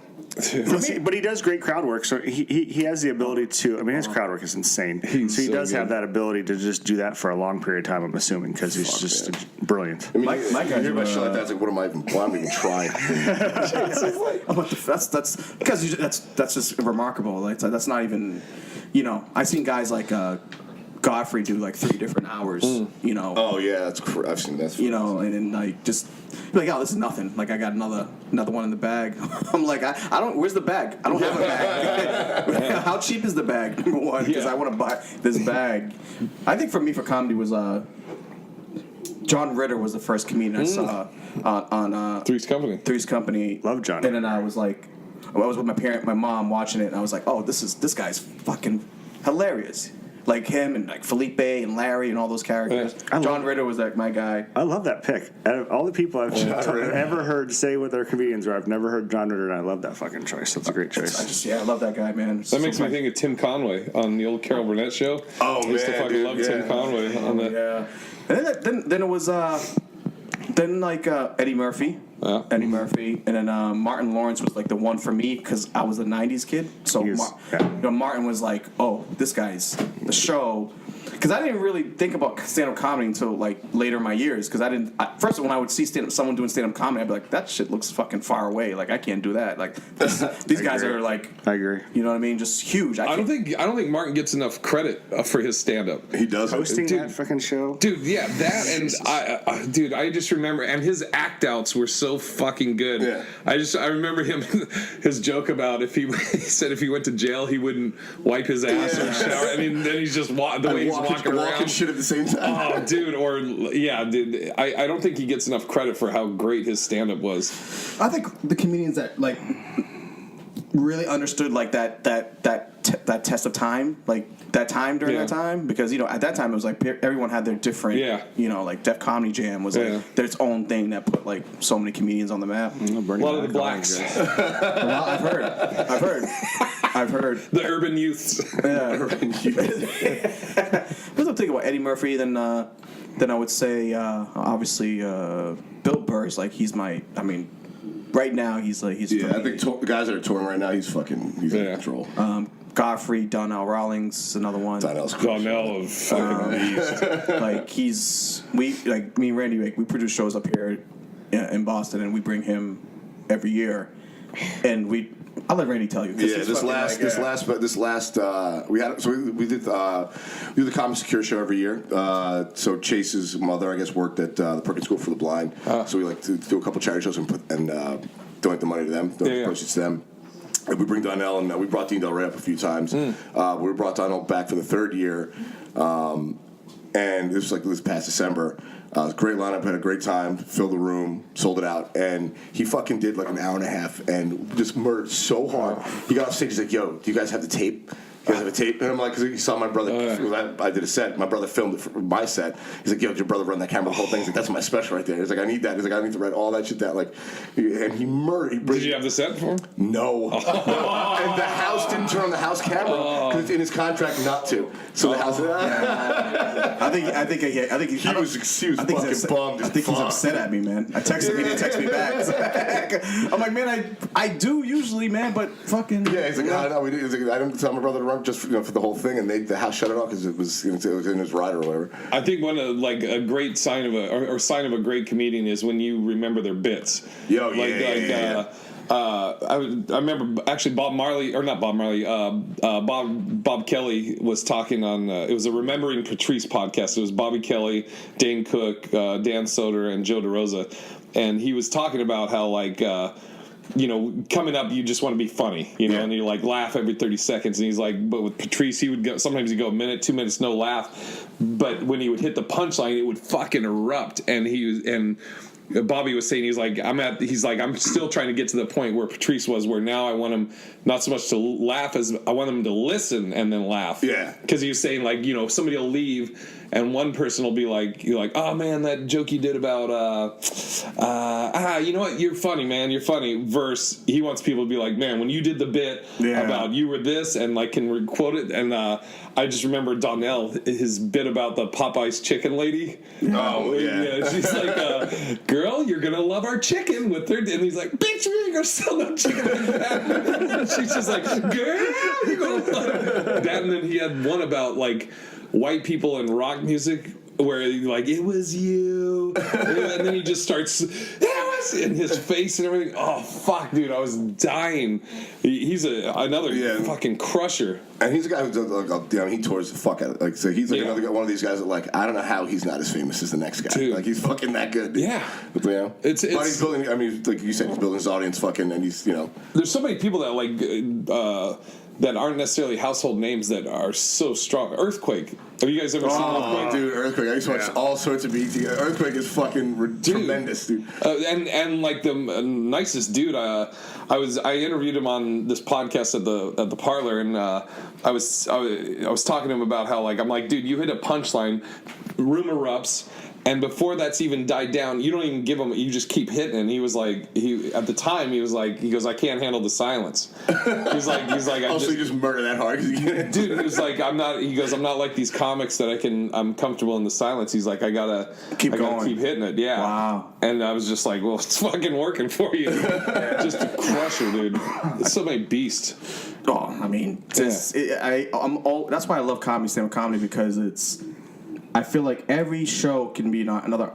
But he does great crowd work, so he has the ability to. I mean, his crowd work is insane. So he does have that ability to just do that for a long period of time. I'm assuming because he's just brilliant. I mean, my guy, you hear about shit like that. It's like, why am I even trying? That's because that's just remarkable. That's not even. I've seen guys like Godfrey do 3 different hours. Oh yeah, I've seen that. And then just be oh, this is nothing. I got another one in the bag. I'm like, I don't. Where's the bag? I don't have a bag. How cheap is the bag? Number one, because I want to buy this bag. I think for me, for comedy was John Ritter was the first comedian I saw on Three's Company. Three's Company. Love John. And then I was with my mom watching it, and I was like, oh, this guy's fucking hilarious. Like him and Felipe and Larry and all those characters. John Ritter was my guy. I love that pick. Out of all the people I've ever heard say what their comedians are, I've never heard John Ritter, and I love that fucking choice. That's a great choice. I love that guy, man. That makes me think of Tim Conway on the old Carol Burnett show. Oh, I used to fucking love Tim Conway on that. Yeah. And then it was Eddie Murphy. Yeah. Eddie Murphy, and then Martin Lawrence was the one for me because I was a '90s kid. So Martin was oh, this guy's the show. Because I didn't really think about stand-up comedy until later in my years. Because first when I would see someone doing stand-up comedy, I'd be like, that shit looks fucking far away. I can't do that. These guys are I agree. You know what I mean? Just huge. I don't think Martin gets enough credit for his stand-up. He does. Hosting that fucking show, dude. Yeah, that and I just remember, and his act-outs were so fucking good. Yeah. I remember his joke about he said if he went to jail he wouldn't wipe his ass or shower. I mean, then he's just the way he's walking around shit at the same time. Oh, dude, dude. I don't think he gets enough credit for how great his stand-up was. I think the comedians that really understood that test of time, that time during that time, because at that time it was everyone had their different, Def Comedy Jam was their its own thing that put so many comedians on the map. A lot of the blacks. I've heard the urban youths. Yeah. What I'm thinking about Eddie Murphy, then I would say obviously Bill Burr's he's my. I mean, right now he's I think the guys that are touring right now, he's out of control. Godfrey, Donnell Rawlings is another one. Donnell of fucking me and Randy, we produce shows up here in Boston, and we bring him every year, and I'll let Randy tell you. Yeah, this last we did the Common Secure show every year. So Chase's mother, I guess, worked at the Perkins School for the Blind. So we like to do a couple charity shows and donate the money to them, donate the proceeds to them. And we bring Donnell, and we brought Dean Del Rey up a few times. We brought Donnell back for the third year, and this was like this past December. Great lineup, had a great time, filled the room, sold it out, and he fucking did like an hour and a half and just murdered so hard. He got off stage, he's like, "Yo, do you guys have the tape? You guys have a tape?" And I'm like, because he saw my brother, I did a set, my brother filmed it for my set. He's like, "Yo, did your brother run that camera the whole thing?" He's like, "That's my special right there." He's like, "I need that." He's like, "I need to write all that shit down." Like, and he murdered. Did you have the set for him? No. And the house didn't turn on the house camera because it's in his contract not to. So the house. I think he was fucking bummed. I think he's upset at me, man. I texted him, he didn't text me back. I'm like, man, I do usually, man, but fucking. Yeah, he's like, I don't know. He's like, I didn't tell my brother to run just for the whole thing, and the house shut it off because it was in his rider or whatever. I think one of a great sign of a great comedian is when you remember their bits. I remember actually Bob Kelly was talking on it was a Remembering Patrice podcast. It was Bobby Kelly, Dane Cook, Dan Soder, and Joe DeRosa, and he was talking about how coming up, you just want to be funny, and you laugh every 30 seconds. And he's like, but with Patrice, he would go, sometimes he'd go a minute, 2 minutes, no laugh. But when he would hit the punchline, it would fucking erupt. And Bobby was saying, he's like, I'm still trying to get to the point where Patrice was, where now I want him not so much to laugh as I want him to listen and then laugh. Yeah. Because he was saying, somebody will leave and one person will be like, oh man, that joke you did about, you know what, you're funny, man, you're funny. Verse, he wants people to be like, man, when you did the bit about you were this, and can quote it. And I just remember Donnell, his bit about the Popeye's chicken lady. Oh, yeah. She's like, girl, you're going to love our chicken with her. And he's like, bitch, you ain't going to sell no chicken like that. She's just like, girl, you're going to love that. And then he had one about, white people in rock music where it was you, and then he just starts, it was in his face and everything. Oh fuck, dude, I was dying. He's another fucking crusher, and he's a guy who does he tours the fuck out of it. So he's another guy, one of these guys that I don't know how he's not as famous as the next guy. Dude. He's fucking that good. Dude. Yeah, but he's building. I mean, like you said, he's building his audience fucking, and he's There's so many people that that aren't necessarily household names that are so strong. Earthquake. Have you guys ever seen Earthquake? Dude, Earthquake. I used to watch all sorts of BET. Earthquake is fucking tremendous, dude. And the nicest dude. I interviewed him on this podcast at the Parlor, and I was talking to him about how I'm like, dude, you hit a punchline, room erupts. And before that's even died down, you don't even give him. You just keep hitting. And he was like, at the time, he goes, I can't handle the silence. He's like, also you just murder that hard, dude. He was like, I'm not like these comics that I'm comfortable in the silence. He's like, I gotta keep hitting it. Yeah. Wow. And I was just like, well, it's fucking working for you, just a crusher, dude. It's so many beasts. Oh, I mean, that's why I love comedy, stand-up comedy, because I feel like every show can be another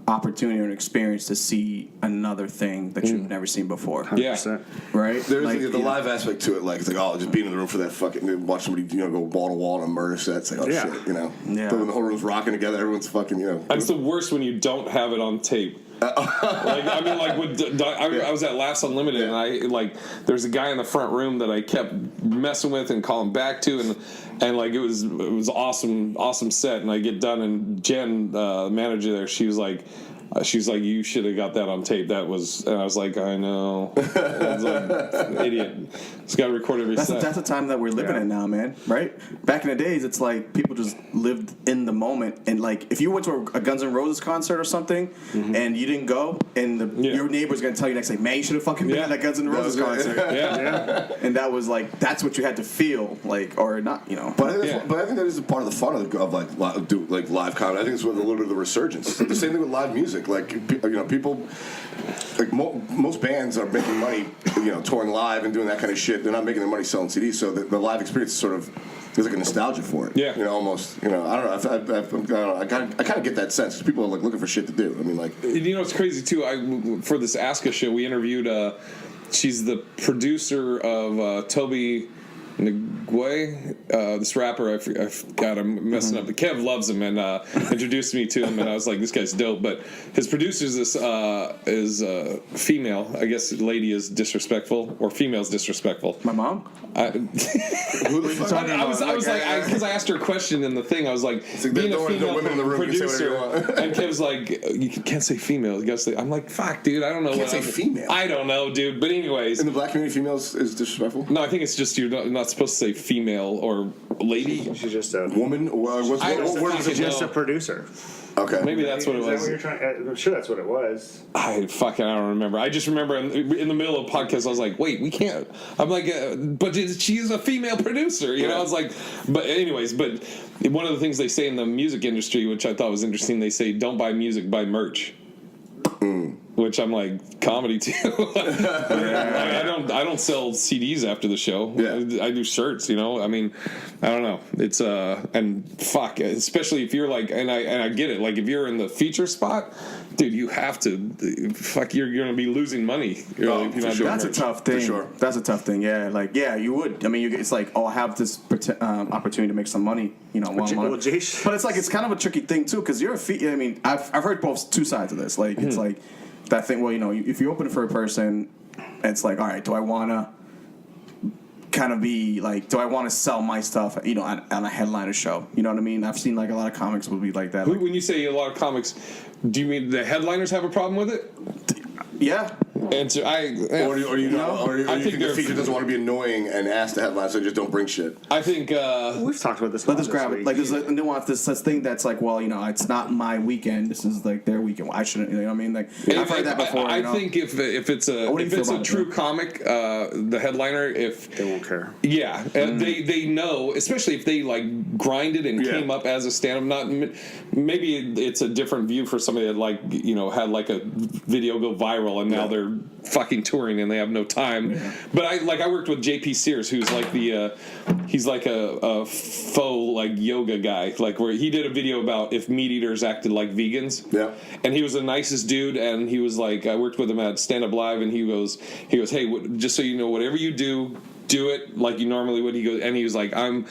opportunity or an experience to see another thing that you've never seen before. 100%. Right? There's the live aspect to it. It's just being in the room for that fucking, watch somebody go wall to wall on a murder set. It's like, shit, Yeah. But when the whole room's rocking together, everyone's fucking, It's the worst when you don't have it on tape. I was at Laughs Unlimited, and there's a guy in the front room that I kept messing with and calling back to, and it was awesome set, and I get done, and Jen, the manager there, she was like, you should have got that on tape. That was, and I was like, I know. I was like, idiot. It's got to record every set. That's the time that we're living in now, man. Right? Back in the days, it's like people just lived in the moment, and if you went to a Guns N' Roses concert or something, and you didn't go, and your neighbor's gonna tell you next, man, you should have fucking been at that Guns N' Roses concert. And that was that's what you had to feel, or not, But I think that is a part of the fun of live comedy. I think it's a little bit of the resurgence. The same thing with live music. People, most bands are making money, touring live and doing that kind of shit. They're not making their money selling CDs, so the live experience is sort of there's like a nostalgia for it. Yeah. Almost. I don't know. I kind of get that sense. People are like looking for shit to do. I mean, like. It's crazy too. For this Aska show, we interviewed. She's the producer of Toby Nguye, this rapper. I'm messing up. Kev loves him and introduced me to him, and I was like, this guy's dope. But his producer is female. I guess lady is disrespectful or female's disrespectful. My mom. I was like, because I asked her a question in the thing, I was like, being a female producer, and Kev's like, you can't say female. You gotta say. I'm like, fuck, dude, I don't know. You can't say female. I don't know, dude. But anyways, in the black community, females is disrespectful. No, I think it's just you're not supposed to say female or lady. She's just a woman. What word is it? Just a producer. Okay. Maybe that's what it was. Is that what you're trying? I'm sure that's what it was. I don't remember. I just remember in the middle of the podcast, I was like, wait, we can't. I'm like, but she's a female producer. I was like, but anyways, but one of the things they say in the music industry, which I thought was interesting, they say, don't buy music, buy merch. Which I'm like, comedy too. I don't sell CDs after the show. Yeah. I do shirts. I mean, I don't know. It's and fuck, especially if you're like, and I get it. Like if you're in the feature spot, dude, you have to. Fuck, you're gonna be losing money. If you're not doing That's merch. a tough thing. For sure. That's a tough thing. Yeah, like you would. I mean, it's like, I have this opportunity to make some money. But it's kind of a tricky thing too, because you're I mean, I've heard both two sides of this. Like it's like that thing. Well, if you open it for a person, it's like, all right, do I want to kind of be like, do I want to sell my stuff, on a headliner show? You know what I mean? I've seen like a lot of comics will be like that. Like, When you say a lot of comics, do you mean the headliners have a problem with it? yeah. And so or you think the feature doesn't want to be annoying and ask the headline, so they just don't bring shit. I think we've talked about this. Let us grab it. Like there's a nuance. This thing that's like, well, it's not my weekend. This is like their weekend. I shouldn't. You know what I mean? Like I've heard that before. I think if it's a true comic, the headliner, if they won't care. Yeah, and they know, especially if they like grinded and came up as a stand-up. Not maybe it's a different view for somebody that had like a video go viral and now they're fucking touring and they have no time. Yeah. But I worked with JP Sears, who's like he's like a faux like yoga guy, like where he did a video about if meat eaters acted like vegans. Yeah. And he was the nicest dude, and he was like, I worked with him at Stand Up Live, and he goes, hey, just so you know, whatever you do it like you normally would. He goes, and he was like, I'm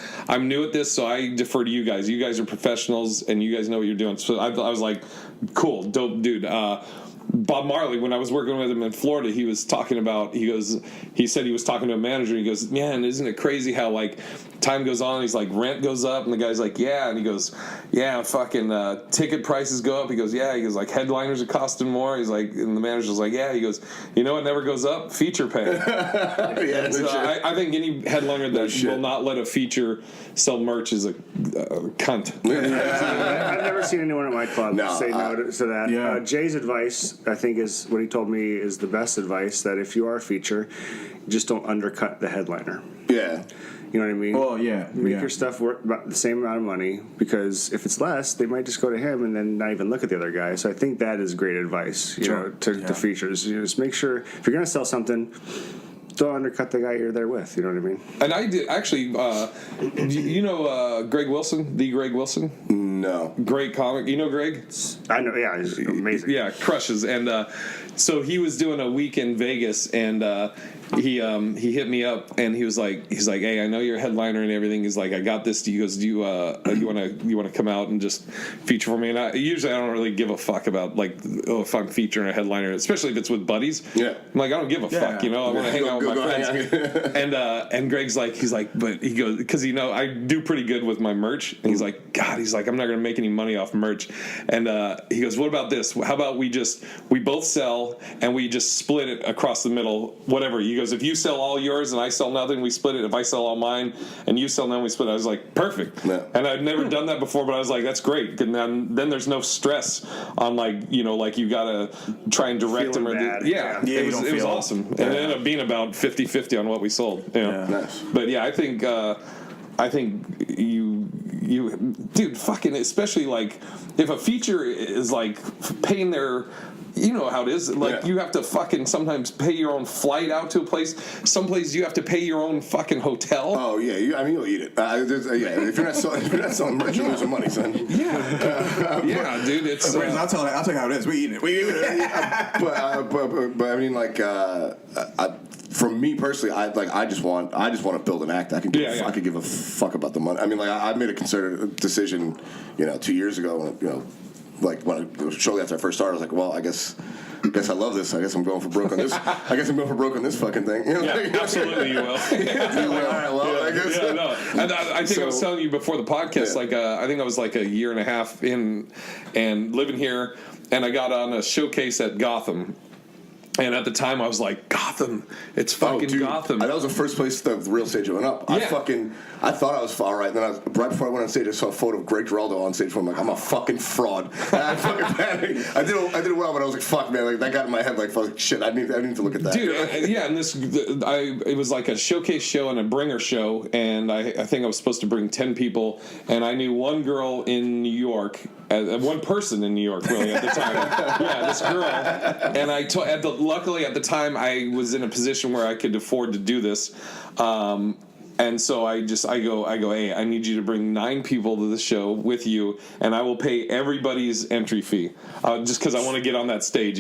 new at this, so I defer to you guys. You guys are professionals, and you guys know what you're doing. So I was like, cool, dope dude. Bob Marley, when I was working with him in Florida, he was talking about, he said he was talking to a manager, and he goes, man, isn't it crazy how like time goes on, he's like, rent goes up, and the guy's like, yeah, and he goes, yeah, fucking ticket prices go up. He goes, yeah, he goes, like headliners are costing more. He's like, and the manager's like, yeah, he goes, you know what never goes up? Feature pay. So I think any headliner that will not let a feature sell merch is a cunt. I've never seen anyone at my club say no to that. Yeah. Jay's advice, I think, is what he told me is the best advice, that if you are a feature, just don't undercut the headliner. Yeah. You know what I mean? Oh, yeah. Make your stuff worth about the same amount of money, because if it's less, they might just go to him and then not even look at the other guy. So I think that is great advice, to features. Just make sure, if you're going to sell something, don't undercut the guy you're there with. You know what I mean? And I did, actually, Greg Wilson, the Greg Wilson? No. Great comic. You know Greg? I know, yeah, he's amazing. Yeah, crushes. And so he was doing a week in Vegas, and he hit me up, and he's like, hey, I know you're a headliner and everything. He's like, I got this. He goes, do you want to come out and just feature for me? And I don't really give a fuck about like, if I'm featuring a headliner, especially if it's with buddies. Yeah, I'm like, I don't give a fuck. I want to hang out with my friends. And Greg's like, he's like, but he goes, because I do pretty good with my merch, and he's like, God, he's like, I'm not gonna make any money off merch. And he goes, what about this? How about we both sell and we just split it across the middle, whatever. He goes, if you sell all yours and I sell nothing, we split it. If I sell all mine and you sell none, we split it. I was like, perfect. Yeah. And I'd never done that before, but I was like, that's great. And then there's no stress on like you gotta try and direct them. It was awesome. Yeah. And it ended up being about 50-50 on what we sold. Yeah. Nice. But yeah, I think you dude, fucking, especially like if a feature is like paying their, you know how it is. Like you have to fucking sometimes pay your own flight out to a place. Some places you have to pay your own fucking hotel. Oh yeah, you'll eat it. If you're not selling merch, you're losing money, son. Yeah, dude. It's. I'll tell you how it is. We eat it. We eat it. But I mean, like, for me personally, I just want to build an act. I can give a fuck about the money. I mean, like, I made a concerted decision, 2 years ago, like shortly after I first started, I was like, well, I guess I love this. I guess I'm going for broke on this. I guess I'm going for broke on this fucking thing. Absolutely, you will. All right, well, I guess. Yeah, no. And I think I was telling you before the podcast, like, I think I was like a year and a half in and living here, and I got on a showcase at Gotham. And at the time, I was like, Gotham. It's fucking Gotham. That was the first place the real stage went up. Yeah. I thought I was all right. Then right before I went on stage, I saw a photo of Greg Giraldo on stage. I'm like, I'm a fucking fraud. And I fucking panicked. I did well, but I was like, fuck, man. Like, that got in my head. Like, fuck, shit. I need to look at that. Dude, and it was like a showcase show and a bringer show. And I think I was supposed to bring 10 people. And I knew one girl in New York, one person in New York, really, at the time. Yeah, this girl. And luckily, at the time, I was in a position where I could afford to do this. And so I go, hey, I need you to bring 9 people to the show with you, and I will pay everybody's entry fee, just because I want to get on that stage,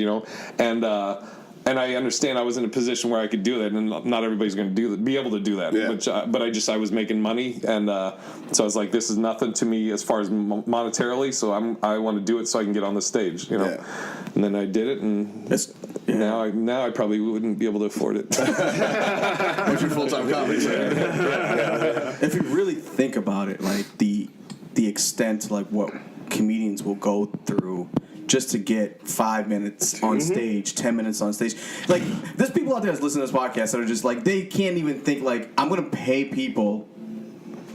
And I understand I was in a position where I could do that, and not everybody's going to be able to do that. Yeah. But I was making money, and so I was like, this is nothing to me as far as monetarily. So I want to do it so I can get on the stage, Yeah. And then I did it, and now I probably wouldn't be able to afford it. What's your full-time comedy? If you really think about it, like the extent, like what comedians will go through just to get 5 minutes on stage, 10 minutes on stage. Like, there's people out there that listen to this podcast that are just like, they can't even think, like, I'm going to pay people,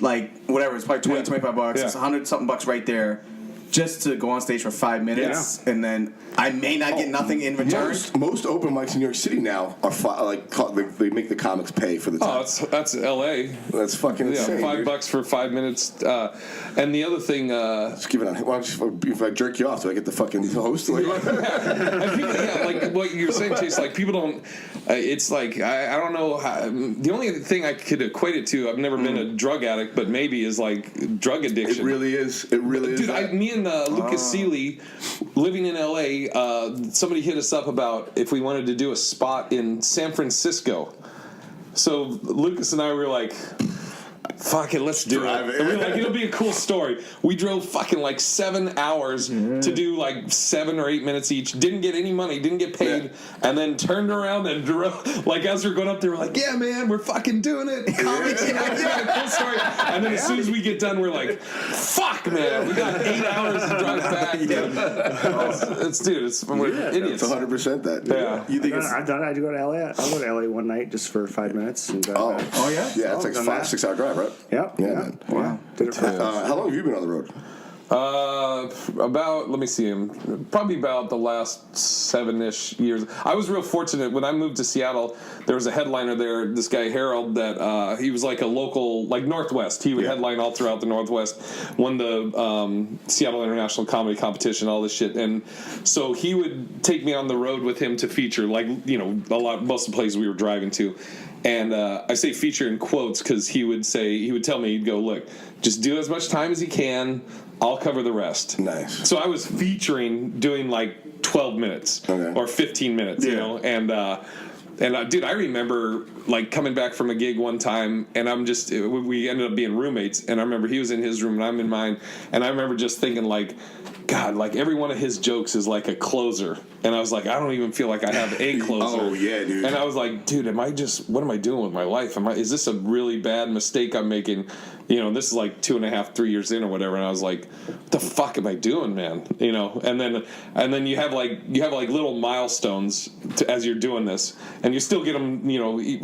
like, whatever, it's probably 20, 25 bucks, it's 100-something bucks right there, just to go on stage for 5 minutes, and then I may not get nothing in return. Most open mics in New York City now are they make the comics pay for the time. Oh, that's L.A. That's fucking insane. $5 for 5 minutes. And the other thing, just give it on. Why don't if I jerk you off, do I get the fucking host? And people, like what you're saying, Chase. Like, people don't. It's like I don't know. The only thing I could equate it to, I've never been a drug addict, but maybe is like drug addiction. It really is. It really is. Dude, me and Lucas Seeley, living in L.A., somebody hit us up about if we wanted to do a spot in San Francisco. So Lucas and I were like, fuck it, let's do it. And we were like, it'll be a cool story. We drove fucking like 7 hours to do like 7 or 8 minutes each. Didn't get any money, didn't get paid, and then turned around and drove. Like, as we were going up there, we're like, yeah, man, we're fucking doing it. Cool story. And then as soon as we get done, we're like, fuck, man, we got 8 hours to drive back. We're idiots. It's 100% that. Yeah. You think I've done it. I had to go to LA. I'll go to LA one night just for 5 minutes. And yeah? Yeah, it's like a 5-6 hour drive, right? Yep. Yeah, man. Wow. Did it how long have you been on the road? About, let me see him, probably about the last 7-ish years. I was real fortunate when I moved to Seattle. There was a headliner there, this guy Harold, that he was like a local, like Northwest. He would headline all throughout the Northwest, won the Seattle International Comedy Competition, all this shit. And so he would take me on the road with him to feature, like, most of the places we were driving to. And I say feature in quotes because he would tell me, he'd go, look, just do as much time as you can. I'll cover the rest. Nice. So I was doing like 12 minutes or 15 minutes, and dude, I remember like coming back from a gig one time, and we ended up being roommates, and I remember he was in his room and I'm in mine, and I remember just thinking like, God, like every one of his jokes is like a closer. And I was like, I don't even feel like I have a closer. Oh, yeah, dude. And I was like, dude, what am I doing with my life? Is this a really bad mistake I'm making? This is like 2.5, 3 years in or whatever. And I was like, what the fuck am I doing, man? And then you have like little milestones as you're doing this, and you still get them,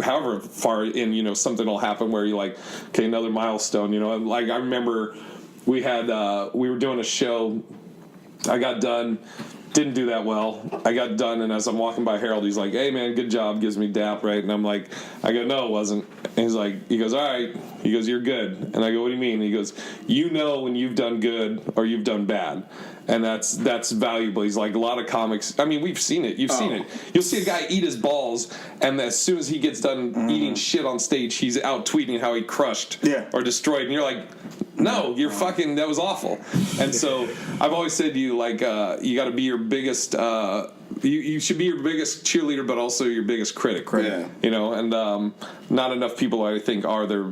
however far in, something will happen where you're like, okay, another milestone, and like I remember we were doing a show. I got done, Didn't do that well. I got done, and as I'm walking by Harold, he's like, "Hey man, good job." Gives me dap, right? And I'm like, I go, "No, it wasn't." And he goes, "All right." He goes, "You're good." And I go, "What do you mean?" And he goes, "You know when you've done good or you've done bad." And that's valuable. He's like, a lot of comics. I mean, we've seen it. You've seen it. You'll see a guy eat his balls, and as soon as he gets done eating shit on stage, he's out tweeting how he crushed or destroyed. And you're like, no, you're fucking. That was awful. And so I've always said to you, like, you got to be your biggest. You should be your biggest cheerleader, but also your biggest critic. Yeah. You know, and not enough people, I think, are their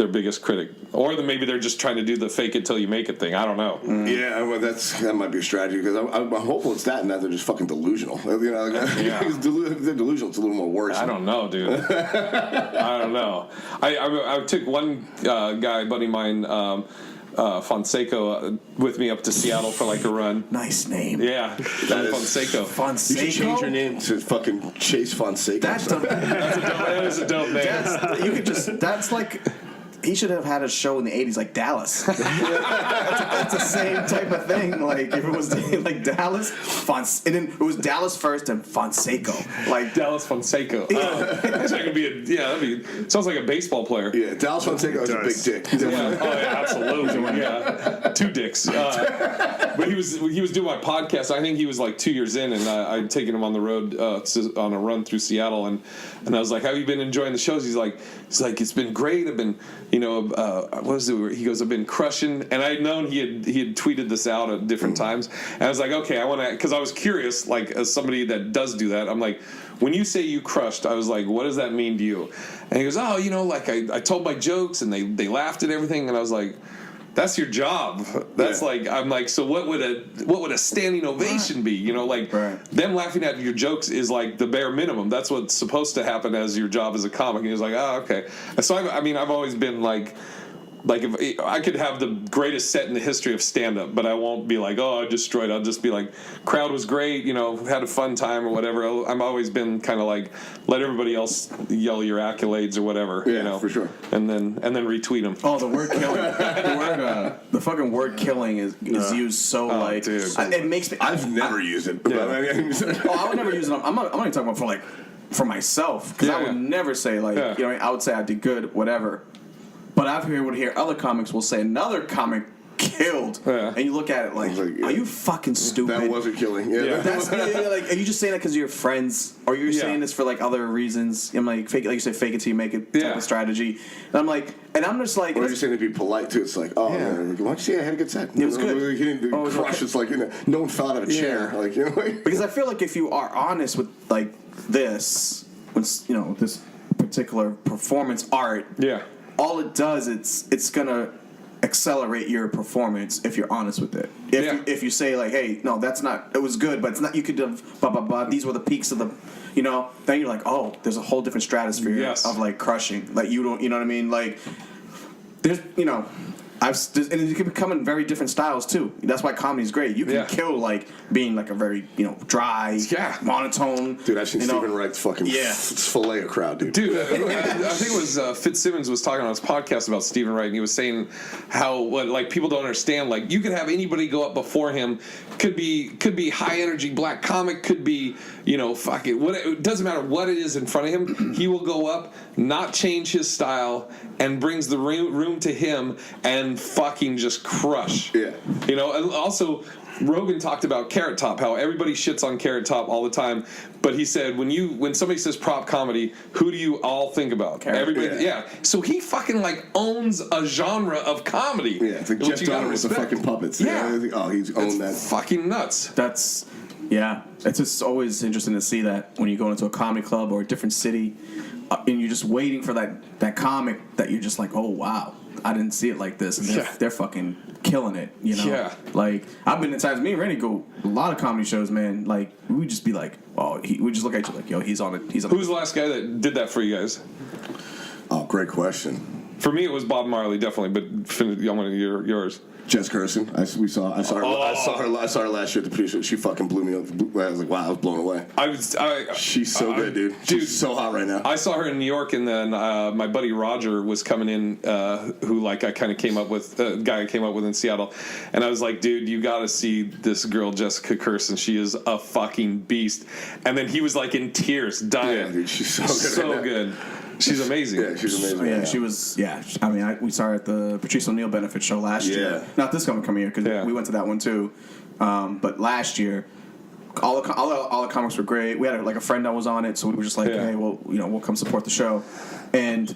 biggest critic, or maybe they're just trying to do the fake it till you make it thing. I don't know. Yeah, well, that might be a strategy because I'm hopeful it's that and that they're just fucking delusional. You know, if they're delusional, it's a little more worse. I don't know, dude. I don't know. I took one guy, buddy of mine, Fonseca, with me up to Seattle for like a run. Nice name. Yeah, Fonseca. You should change your name to fucking Chase Fonseca. That is a dope name. That's like. He should have had a show in the 80s like Dallas. That's the same type of thing. Like, if it was like Dallas, and then it was Dallas first and Fonseca. Like, Dallas Fonseca. That could be sounds like a baseball player. Yeah, Dallas Fonseca has a big dick. Yeah. Oh, yeah, absolutely. Yeah. 2 dicks. But he was doing my podcast. I think he was like 2 years in, and I'd taken him on the road on a run through Seattle, and I was like, "How have you been enjoying the shows?" He's like, "It's been great. I've been, what was it?" He goes, "I've been crushing." And I'd known he had tweeted this out at different times, and I was like, "Okay, I want to," because I was curious, like as somebody that does do that, I'm like, when you say you crushed, I was like, what does that mean to you? And he goes, "Oh, like I told my jokes and they laughed at everything," and I was like, that's your job. That's like, I'm like, so what would a standing ovation be? Them laughing at your jokes is like the bare minimum. That's what's supposed to happen as your job as a comic. And he was like, oh, okay. So I've always been like if I could have the greatest set in the history of stand-up, but I won't be like, oh, I destroyed. I'll just be like, crowd was great, had a fun time or whatever. I've always been kind of like, let everybody else yell your accolades or whatever. Yeah, for sure. And then retweet them. Oh, the word killing. The fucking word killing is used so dude. It makes me. I've never used it. Yeah. I would never use it. I'm only talking about for myself, because I would never say I would say I did good, whatever. But I've heard other comics will say another comic killed, and you look at it like, are you fucking stupid? That wasn't killing. Yeah. That's like, are you just saying that because you're friends, or you're saying this for like other reasons? I'm like, fake you say, fake it till you make it type of strategy. And I'm like, and I'm just like, or you're saying to be polite too. It's like, oh, man, why don't you say I had a good set? It was good. He didn't crush. It's like, no one fell out of a chair. Like, because I feel like if you are honest with like this, when this particular performance art, all it does, it's gonna accelerate your performance if you're honest with it. If you say like, hey, no, that's not. It was good, but it's not. You could have blah blah blah. These were the peaks of the, Then you're like, oh, there's a whole different stratosphere of like crushing. Like you don't, you know what I mean? Like there's, and it can become in very different styles too. That's why comedy's great. You can kill like being like a very dry, monotone. Dude, I've seen Stephen Wright fucking fillet a crowd, dude. Dude, I think it was Fitzsimmons was talking on his podcast about Stephen Wright, and he was saying how people don't understand. Like you could have anybody go up before him. Could be high energy black comic. Could be fucking what. It doesn't matter what it is in front of him. He will go up, not change his style, and brings the room to him and fucking just crush. Yeah. And also Rogan talked about Carrot Top, how everybody shits on Carrot Top all the time, but he said when somebody says prop comedy, who do you all think about? Carrot. Everybody, So he fucking like owns a genre of comedy. Yeah, it's like Jeff Donner with the fucking puppets. Yeah. He's owned that. Fucking nuts. That's it's just always interesting to see that when you go into a comedy club or a different city, and you're just waiting for that comic that you're just like, oh wow, I didn't see it like this, and they're fucking killing it, Yeah. Like I've been at times, me and Randy go a lot of comedy shows, man. Like we just be like, we just look at you like, yo, he's on it. Who's the last guy that did that for you guys? Oh, great question. For me, it was Bob Marley, definitely. But I want to hear yours. Jessica Kirsten. I saw her last year at the producer. She fucking blew me up. I was like, wow, I was blown away. She's so good, dude. She's so hot right now. I saw her in New York, and then my buddy Roger was coming in, who like I kind of came up with, guy I came up with in Seattle, and I was like, dude, you got to see this girl Jessica Kirsten. She is a fucking beast. And then he was like in tears, dying. Yeah, dude, she's so good. So good. She's amazing. Yeah, she's amazing. Yeah, she was. Yeah, I mean, we saw her at the Patrice O'Neal benefit show last year. Not this coming year because we went to that one too. But last year, all the comics were great. We had a friend that was on it, so we were just like, hey, well, we'll come support the show, and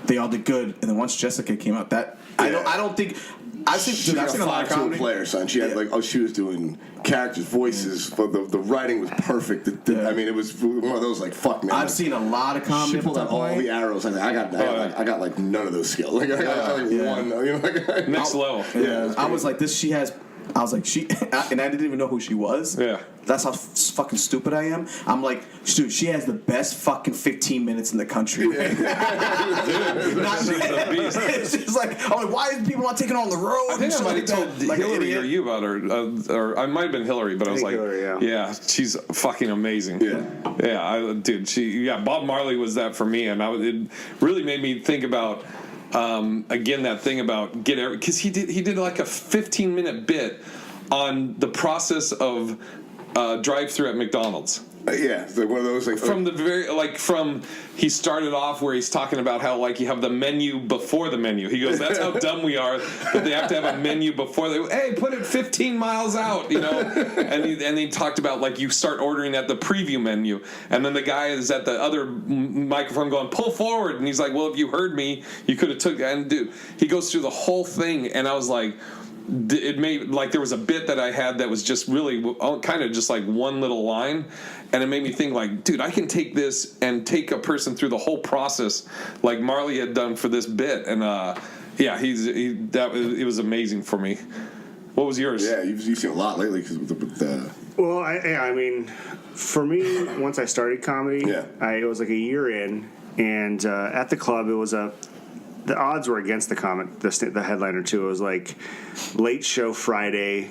they all did good. And then once Jessica came out, I don't think. I've seen a lot of comedy. Player, son. She had she was doing characters, voices. But the writing was perfect. I mean, it was one of those like, fuck, man. I've seen a lot of comedy. She pulled out all the arrows. I got like none of those skills. Like I got one. Next level. Yeah, I was like, she has. I was like, and I didn't even know who she was. Yeah. That's how fucking stupid I am. I'm like, dude, she has the best fucking 15 minutes in the country. It's just like, I'm like, why is people not taking her on the road? I think I might have told Hillary or you about her, or I might have been Hillary, but I was like, Hillary, yeah, she's fucking amazing. Bob Marley was that for me, and it really made me think about. Again, that thing about because he did like a 15-minute bit on the process of drive-through at McDonald's. It's like one of those from he started off where he's talking about how like you have the menu before the menu. He goes, that's how dumb we are that they have to have a menu before hey, put it 15 miles out, and he talked about like you start ordering at the preview menu, and then the guy is at the other microphone going pull forward, and he's like, well, if you heard me, you could have took, and dude, he goes through the whole thing, and I was like, it made like there was a bit that I had that was just really kind of just like one little line, and it made me think like, dude, I can take this and take a person through the whole process like Marley had done for this bit, and it was amazing for me. What was yours? Yeah, you've seen a lot lately because Well, I mean, for me, once I started comedy, it was like a year in, and at the club it was the odds were against the headliner too. It was like late show Friday,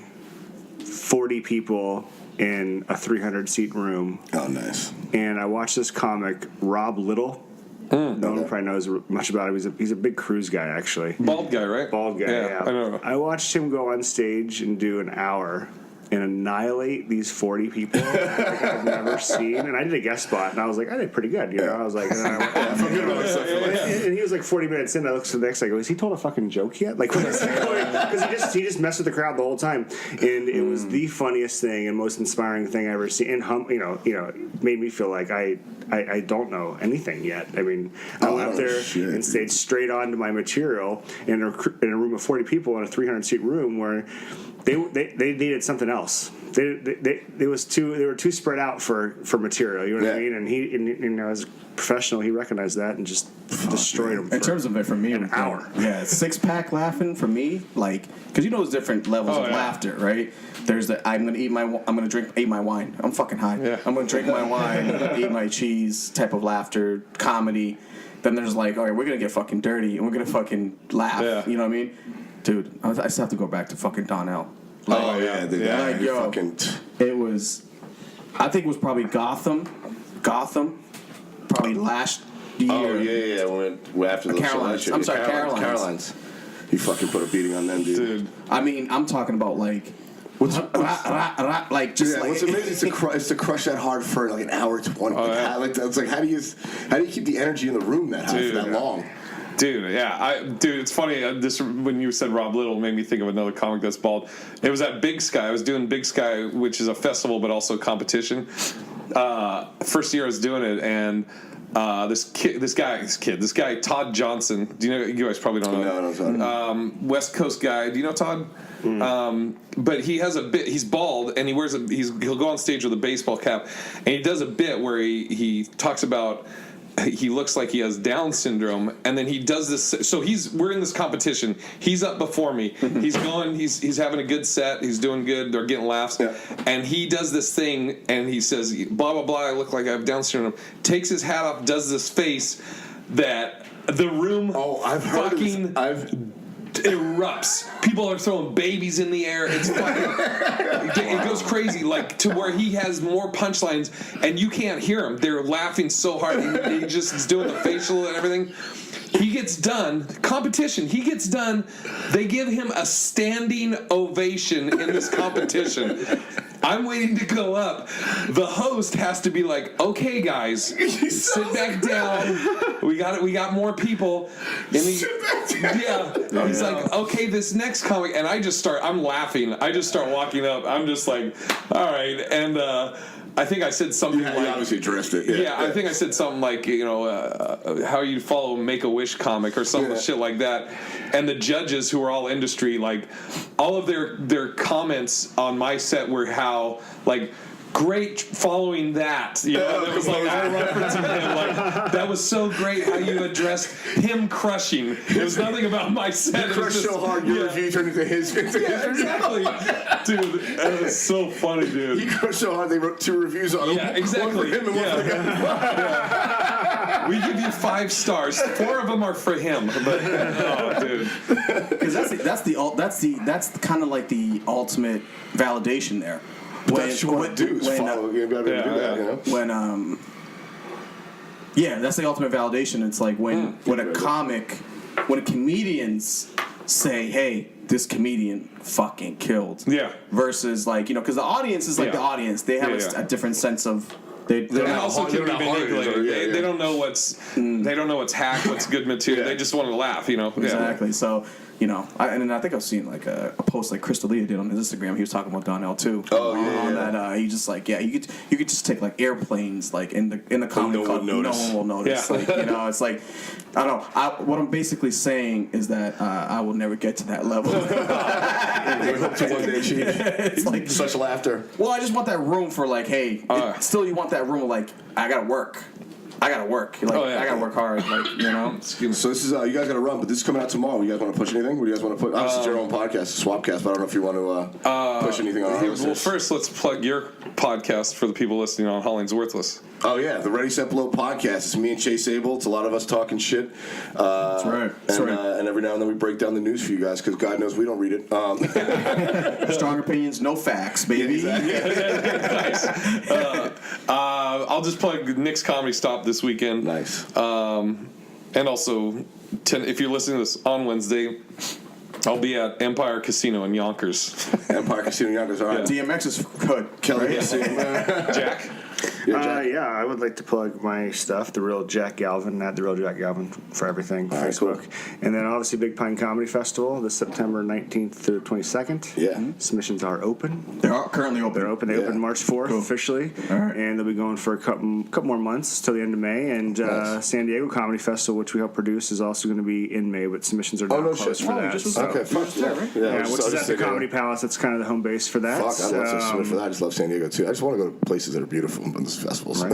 40 people in a 300-seat room. Oh, nice. And I watched this comic, Rob Little. No one probably knows much about him. He's a big cruise guy, actually. Bald guy, right? Bald guy, yeah. I know. I watched him go on stage and do an hour and annihilate these 40 people like I've never seen. And I did a guest spot, and I was like, I did pretty good. I was like, and he was like 40 minutes in. I looked to the next guy. I go, has he told a fucking joke yet? Like, because he just messed with the crowd the whole time, and it was the funniest thing and most inspiring thing I ever seen. And it made me feel like I don't know anything yet. I mean, I went up there and stayed straight on to my material in a room of 40 people in a 300-seat room where they needed something else. They were too spread out for material. You know what I mean? And he, as a professional, he recognized that and just destroyed them. In terms of it, for me, an hour. Yeah, 6-pack laughing for me, like, because there's different levels of laughter, right? There's I'm gonna eat my wine. I'm fucking high. Yeah. I'm gonna drink my wine, eat my cheese type of laughter, comedy. Then there's like, all right, we're gonna get fucking dirty and we're gonna fucking laugh. Yeah. You know what I mean? Dude, I still have to go back to fucking Donnell. It was, I think it was probably Gotham, probably last year. Oh, yeah, went after the Carolines. I'm sorry, Carolines. You fucking put a beating on them, dude. I mean, I'm talking about like, like just like. What's amazing is to crush that hard for like an hour 20. It's like how do you keep the energy in the room that high for that long? Dude, it's funny. This when you said Rob Little made me think of another comic that's bald. It was at Big Sky. I was doing Big Sky, which is a festival but also a competition. First year I was doing it, and this guy Todd Johnson. Do you know? You guys probably don't know. No. West Coast guy. Do you know Todd? But he has a bit. He's bald, and he'll go on stage with a baseball cap, and he does a bit where he talks about. He looks like he has Down syndrome, and then he does this. So we're in this competition. He's up before me. He's going. He's having a good set. He's doing good. They're getting laughs. Yeah. And he does this thing, and he says, "Blah blah blah. I look like I have Down syndrome." Takes his hat off. Does this face that the room. Oh, I've heard. erupts. People are throwing babies in the air. It's fucking, it goes crazy, like to where he has more punchlines and you can't hear him. They're laughing so hard. He just is doing the facial and everything. He gets done. Competition. He gets done. They give him a standing ovation in this competition. I'm waiting to go up. The host has to be like, "Okay, guys, sit back down. We got more people." And he's like, "Okay, this next comic," and I'm laughing. I just start walking up. I'm just like, "All right," and. I think I said something like... You obviously drifted. Yeah, I think I said something like, how you follow Make-A-Wish comic or some shit like that. And the judges, who are all industry, like, all of their comments on my set were how, like... Great following that. You know, it was like I referencing him, like that was so great how you addressed him crushing. It was nothing about my set. You crushed so hard your review turned into his. Exactly. Dude, that was so funny, dude. He crushed so hard they wrote 2 reviews on him. Yeah, exactly. One for him and one for him. Yeah. We give you 5 stars. 4 of them are for him. But oh, dude. Because that's kind of like the ultimate validation there. That's what you want to do, is follow. You gotta do that, you know? When, that's the ultimate validation. It's like when comedians say, "Hey, this comedian fucking killed." Yeah. Versus like, because the audience is like the audience. They have a different sense of. They also can be manipulated. They don't know what's hack, what's good material. They just want to laugh, Exactly. So. I think I've seen like a post like Chris D'Elia did on his Instagram. He was talking about Donnell too. On that, he just like you could just take like airplanes like in the comedy club. No one will notice. Yeah. Like it's like I don't know. What I'm basically saying is that I will never get to that level. We hope to one day achieve. It's like such laughter. Well, I just want that room for like, hey, still you want that room of like I gotta work. I gotta work. Like, I gotta work hard. Like, So this is you guys gotta run, but this is coming out tomorrow. You guys want to push anything? What do you guys want to put? Obviously, it's your own podcast, Swapcast. But I don't know if you want to push anything on our listeners. Well, first let's plug your podcast for the people listening on HollingsWorthless. Oh yeah, the Ready Set Blow podcast. It's me and Chase Abel. It's a lot of us talking shit. That's right. And every now and then we break down the news for you guys because God knows we don't read it. Strong opinions, no facts, baby. Nice. I'll just plug Nick's Comedy Stop this weekend. Nice. And also, if you're listening to this on Wednesday, I'll be at Empire Casino in Yonkers. Empire Casino in Yonkers, all right. DMX is good. Kelly, Yeah. Jack? I would like to plug my stuff, The Real Jack Galvin, at The Real Jack Galvin for everything, all right, Facebook. Cool. And then obviously Big Pine Comedy Festival, this September 19th through 22nd. Yeah. Submissions are open. They are currently open. They're open. They open March 4th officially. All right. And they'll be going for a couple more months till the end of May. And San Diego Comedy Festival, which we help produce, is also going to be in May, but submissions are not closed for that. Okay, fuck yeah. Yeah, which is at the Comedy Palace. That's kind of the home base for that. Fuck, I love to submit for that. I just love San Diego too. I just want to go to places that are beautiful on these festivals. Right.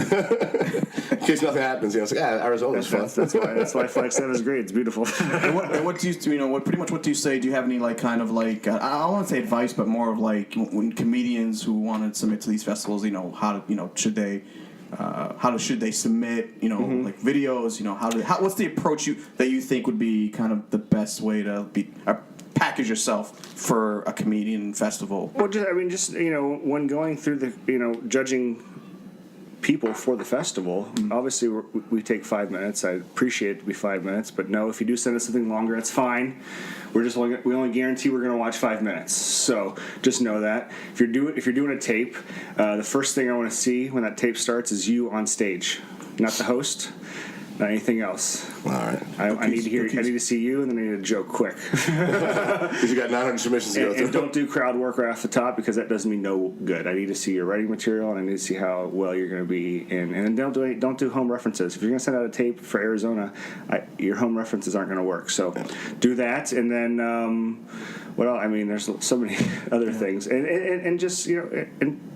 In case nothing happens, it's like Arizona's fun. That's why Flagstaff is great. It's beautiful. And what do you say? Do you have any like kind of like I don't want to say advice, but more of like when comedians who want to submit to these festivals, how to should they should they submit like videos? What's the approach that you think would be kind of the best way to package yourself for a comedian festival? Well, just when going through the judging people for the festival, obviously we take 5 minutes. I appreciate it to be 5 minutes, but no, if you do send us something longer, it's fine. We only guarantee we're going to watch 5 minutes. So just know that if you're doing a tape, the first thing I want to see when that tape starts is you on stage, not the host. Not anything else. All right. I need to see you, and then I need a joke quick. Because you got 900 submissions to go through. And don't do crowd work right off the top because that does me no good. I need to see your writing material, and I need to see how well you're going to be in. And don't do home references. If you're going to send out a tape for Arizona, your home references aren't going to work. So do that, and then there's so many other things, and just and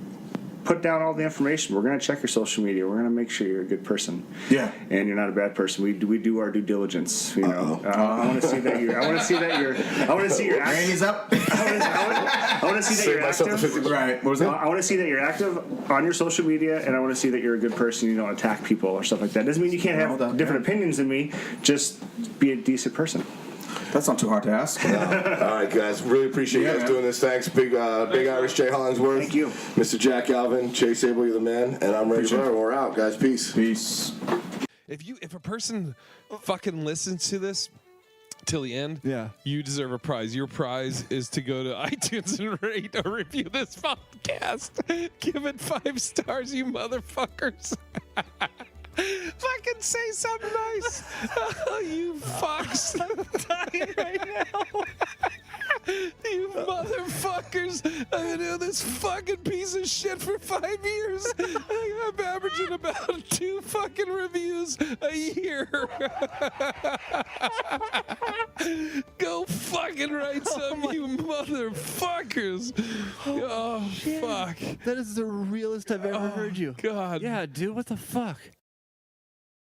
put down all the information. We're going to check your social media. We're going to make sure you're a good person. Yeah. And you're not a bad person. We do our due diligence. I want to see that you're. I want to see your. Hands up. I want to see that you're active. Right. What was that? I want to see that you're active on your social media, and I want to see that you're a good person. You don't attack people or stuff like that. Doesn't mean you can't have different opinions than me. Just be a decent person. That's not too hard to ask. All right, guys. Really appreciate you guys doing this. Thanks. Big Irish J. Hollingsworth. Thank you. Mr. Jack Galvin, Chase Abel, you're the man. And I'm Ritter. We're out, guys. Peace. Peace. If a person fucking listens to this till the end, Yeah. you deserve a prize. Your prize is to go to iTunes and rate or review this podcast. Give it 5 stars, you motherfuckers. Fucking say something nice. Oh, you fucks. I'm dying right now. You motherfuckers. I've been doing this fucking piece of shit for 5 years. I'm averaging about 2 fucking reviews a year. Go fucking write some, you motherfuckers. Oh, fuck. That is the realest I've ever heard you. God. Yeah, dude, what the fuck?